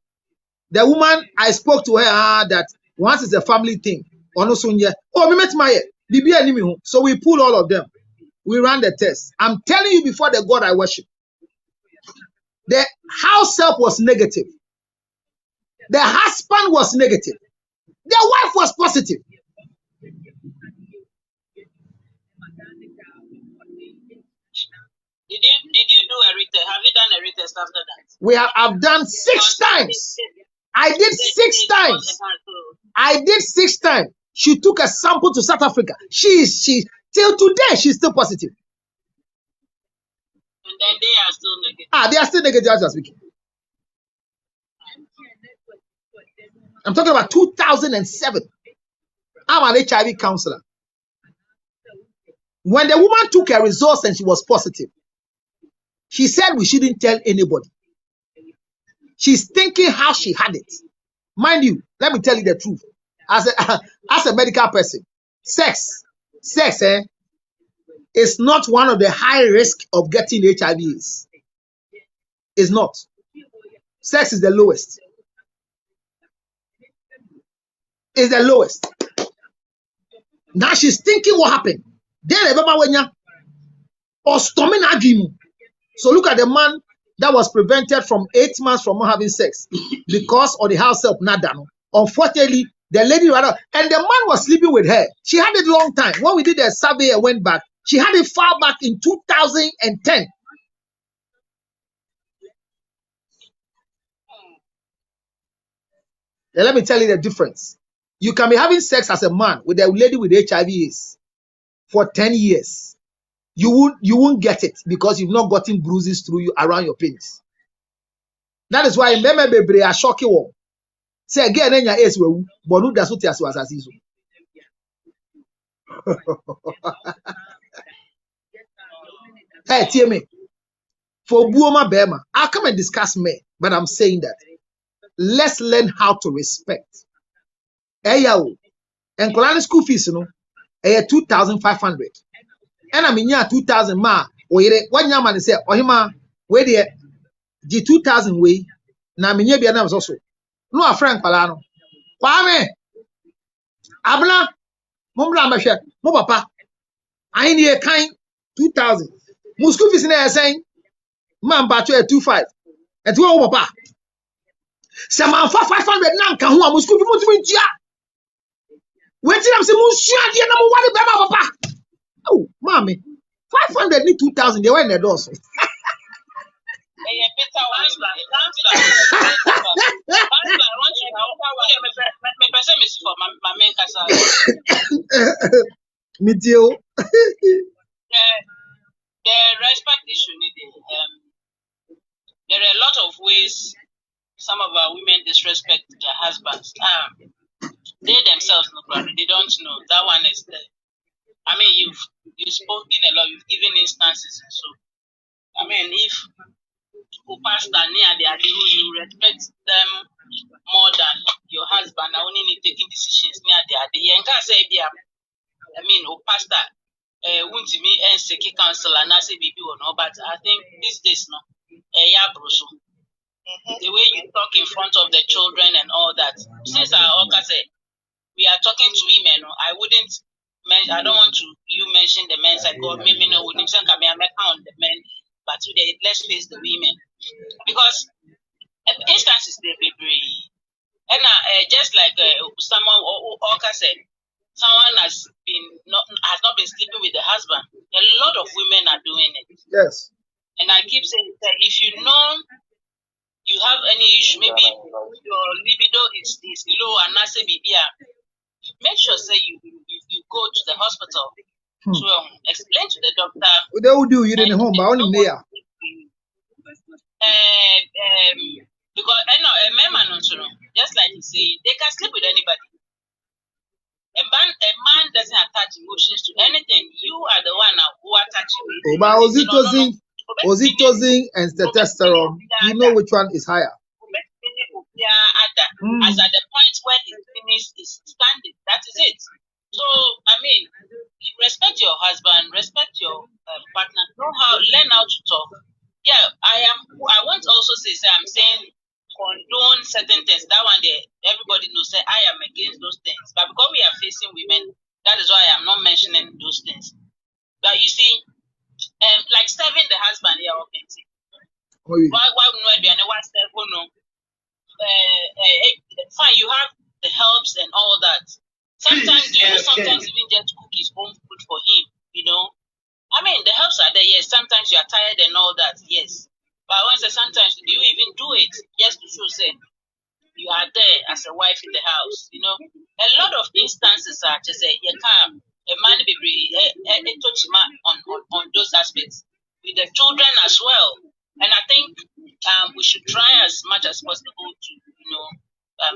the woman, I spoke to her that once it's a family thing, oh, we met my enemy. So we pull all of them. We ran the test. I'm telling you before the God I worship. The house help was negative. The husband was negative. The wife was positive. Did you do a retest? Have you done a retest after that? I've done 6 times. I did 6 times. I did 6 times. She took a sample to South Africa. She till today she's still positive. And then they are still negative. They are still negative as we speak. I'm talking about 2007. I'm an HIV counselor. When the woman took her results and she was positive, she said we shouldn't tell anybody. She's thinking how she had it. Mind you, let me tell you the truth. As a medical person, sex, is not one of the high risk of getting HIV. It's not. Sex is the lowest. Is the lowest. Now she's thinking what happened. Then so look at the man that was prevented from 8 months from not having sex because of the house help not done. Unfortunately, the lady and the man was sleeping with her. She had it a long time. When we did the survey and went back, she had it far back in 2010. Then let me tell you the difference. You can be having sex as a man with a lady with HIV for 10 years. You won't get it because you've not gotten bruises through you around your penis. That is why baby are shocking. Say again, then your ace will bonu that's what as was as Hey, tell me. For Buoma Bema, I'll come and discuss me, but I'm saying that let's learn how to respect. And Kolani school fees, 2,500. And I'm in year 2,000 ma. One young man say, oh, hima, where the 2,000 way. Na minye bi na also. No a friend Palano. Kwame. Abna. Mumbra mbahwe. Mo papa. I need a kind 2,000. Mo school fees na saying man ba to 2,500. And to papa. Some 500 na nka ho a mo school fee mo tumi ntia. Wetin am say mo sua de na mo wale be ma papa. Oh, mommy. 500 ni 2,000 they were in the doors. Me deal. The respect issue, there are a lot of ways some of our women disrespect their husbands. They themselves they don't know. That one is the. I mean, you've spoken a lot. You've given instances. So, I mean, if who pass that near you respect them more than your husband. I only need taking decisions near the Yanka say, I mean, who pass that. Won't me and Seki council and I say baby or no, but I think these days no, yeah, broso. The way you talk in front of the children and all that. Since say we are talking to women, I wouldn't. I don't want you mention the men's side. God, maybe no, wouldn't say I on the men, but today let's face the women because instances they be brave. And just like someone Oka said. Someone has not been sleeping with the husband. A lot of women are doing it. Yes. And I keep saying that if you know you have any issue, maybe your libido is low and I say make sure say you go to the hospital to explain to the doctor. They will do you in home, but only there. Because I know a man, just like you say, they can sleep with anybody. A man doesn't attach emotions to anything. You are the one who attach it. But oxytocin and testosterone, you know which one is higher. As at the point where his penis is standing, that is it. So, I mean, respect your husband, respect your partner, learn how to talk. Yeah, I want to also say, I'm saying condone certain things. That one there, everybody knows say I am against those things. But because we are facing women, that is why I'm not mentioning those things. But you see, like serving the husband here, okay. Why fine, you have the helps and all that. Sometimes even just cook his own food for him, I mean, the helps are there, yes. Sometimes you are tired and all that, yes. But sometimes do you even do it just to show say you are there as a wife in the house, A lot of instances are to say you can't a man be on those aspects with the children as well. And I think we should try as much as possible to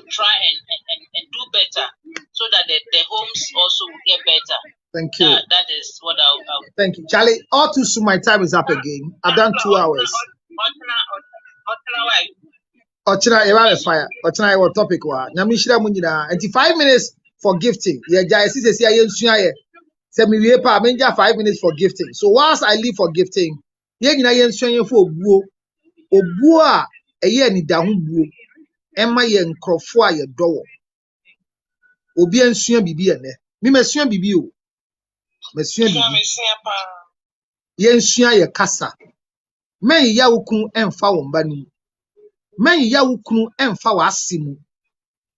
try and do better so that the homes also will get better. Thank you. That is what I'll thank you, Charlie. All too soon, my time is up again. I've done 2 hours. Ochina, you have a fire. Ochina, your topic wa. Nyamishira munjina. And 5 minutes for gifting. Yeah, jai si se ayen suya. Say me we pa menja 5 minutes for gifting. So whilst I leave for gifting, ye nyina yen suya for obuo. Obuo a eye ni da ho buo. Emma ye nkrofo a ye dowo. Obi ensua bibi ene. Me mesua bibi o. Mesua bibi. Yensua ye kasa. Men ya wukun emfa wo mba ni. Men ya wukun emfa wa asimu.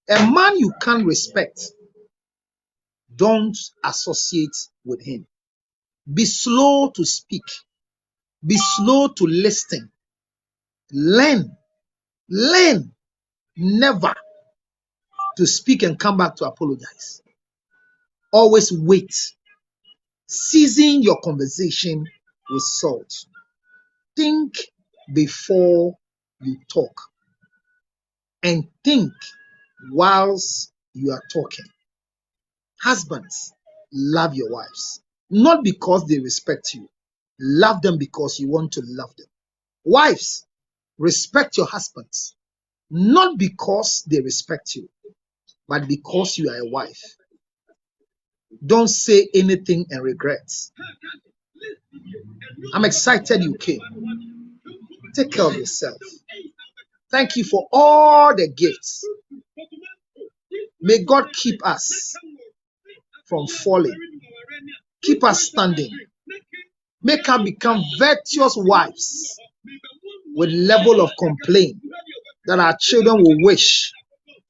A man you can't respect, don't associate with him. Be slow to speak. Be slow to listen. Learn never to speak and come back to apologize. Always wait. Season your conversation with salt. Think before you talk. And think whilst you are talking. Husbands, love your wives. Not because they respect you. Love them because you want to love them. Wives, respect your husbands. Not because they respect you, but because you are a wife. Don't say anything and regret. I'm excited you came. Take care of yourself. Thank you for all the gifts. May God keep us from falling. Keep us standing. Make us become virtuous wives with level of complaint that our children will wish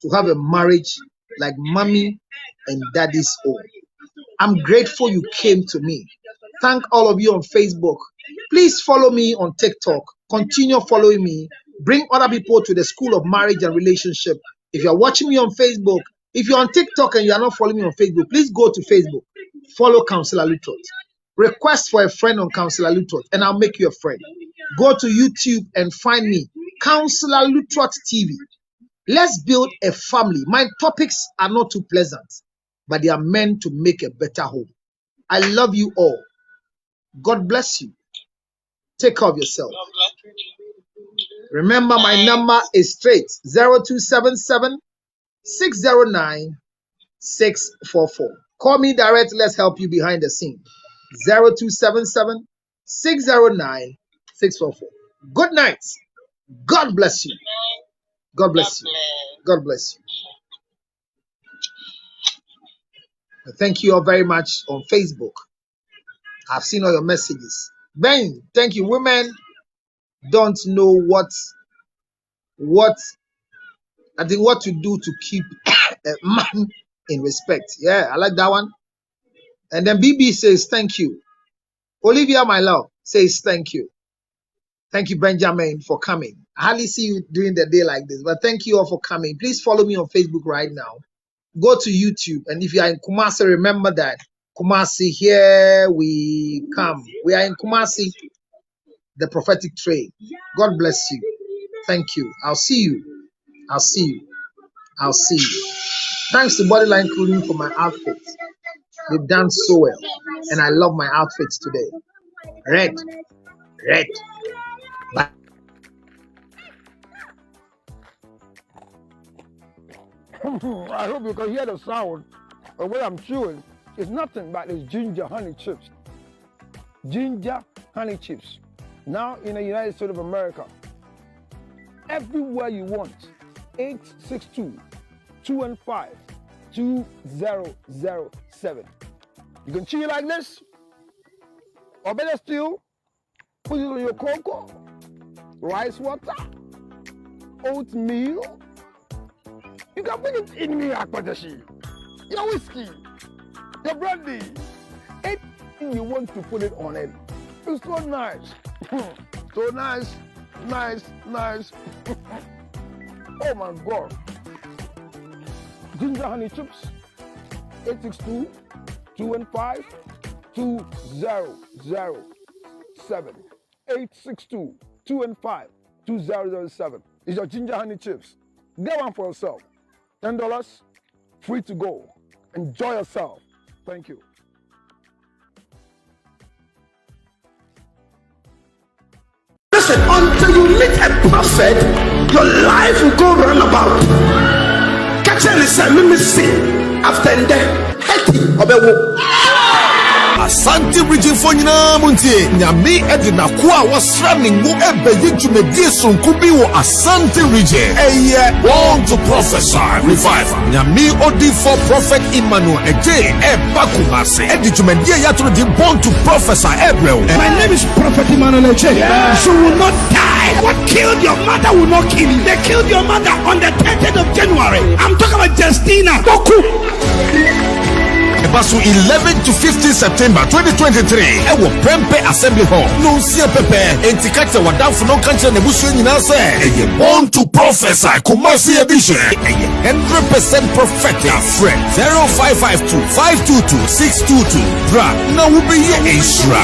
to have a marriage like mommy and daddy's own. I'm grateful you came to me. Thank all of you on Facebook. Please follow me on TikTok. Continue following me. Bring other people to the School of Marriage and Relationship. If you're watching me on Facebook, if you're on TikTok and you are not following me on Facebook, please go to Facebook. Follow Counselor Lutot. Request for a friend on Counselor Lutot and I'll make you a friend. Go to YouTube and find me, Counselor Lutot TV. Let's build a family. My topics are not too pleasant, but they are meant to make a better home. I love you all. God bless you. Take care of yourself. Remember, my number is straight 0277 609 644. Call me direct. Let's help you behind the scene. 0277 609 644. Good night. God bless you. God bless you. God bless you. Thank you all very much on Facebook. I've seen all your messages. Ben, thank you. Women don't know what to do to keep a man in respect. Yeah, I like that one. And then BB says thank you. Olivia, my love, says thank you. Thank you, Benjamin, for coming. I hardly see you during the day like this, but thank you all for coming. Please follow me on Facebook right now. Go to YouTube, and if you are in Kumasi, remember that Kumasi, here we come. We are in Kumasi, the prophetic train. God bless you. Thank you. I'll see you. I'll see you. I'll see you. Thanks to Bodyline Clothing for my outfits. They've done so well, and I love my outfits today. Red. I hope you can hear the sound of what I'm chewing. It's nothing but it's ginger honey chips. Ginger honey chips. Now in the United States of America, everywhere you want, 862-215-2007. You can chew it like this, or better still, put it on your cocoa, rice water, oatmeal. You can put it in your whiskey, your brandy, anything you want to put it on it. It's so nice. So nice. Oh my God. Ginger honey chips, 862-215-2007. 862-215-2007. It's your ginger honey chips. Get one for yourself. $10, free to go. Enjoy yourself. Thank you. Listen, until you meet a prophet, your life will go roundabout. Catch any say, let me see. After that, Hetty, Obewo. Asante region for nyina muntie nyame edina ko a wasraning mu ebeyi dwumedie sonkubi wo Asante region born to prophesy revival nyame odi for prophet Emmanuel eje bakumase edi dwumedie yatro di born to prophesy ebrel. My name is Prophet Emmanuel eje. You will not die. What killed your mother will not kill you. They killed your mother on the 10th of January. I'm talking about Justina Boku. Basu 11 to 15 September 2023 ewo Prempe Assembly Hall no sia pepe entikate wadamfo no kanche na busu nyina se eye born to prophesy Kumasi edition eye 100% prophetic friend 0552 522 622 bra na wo be ye ensura.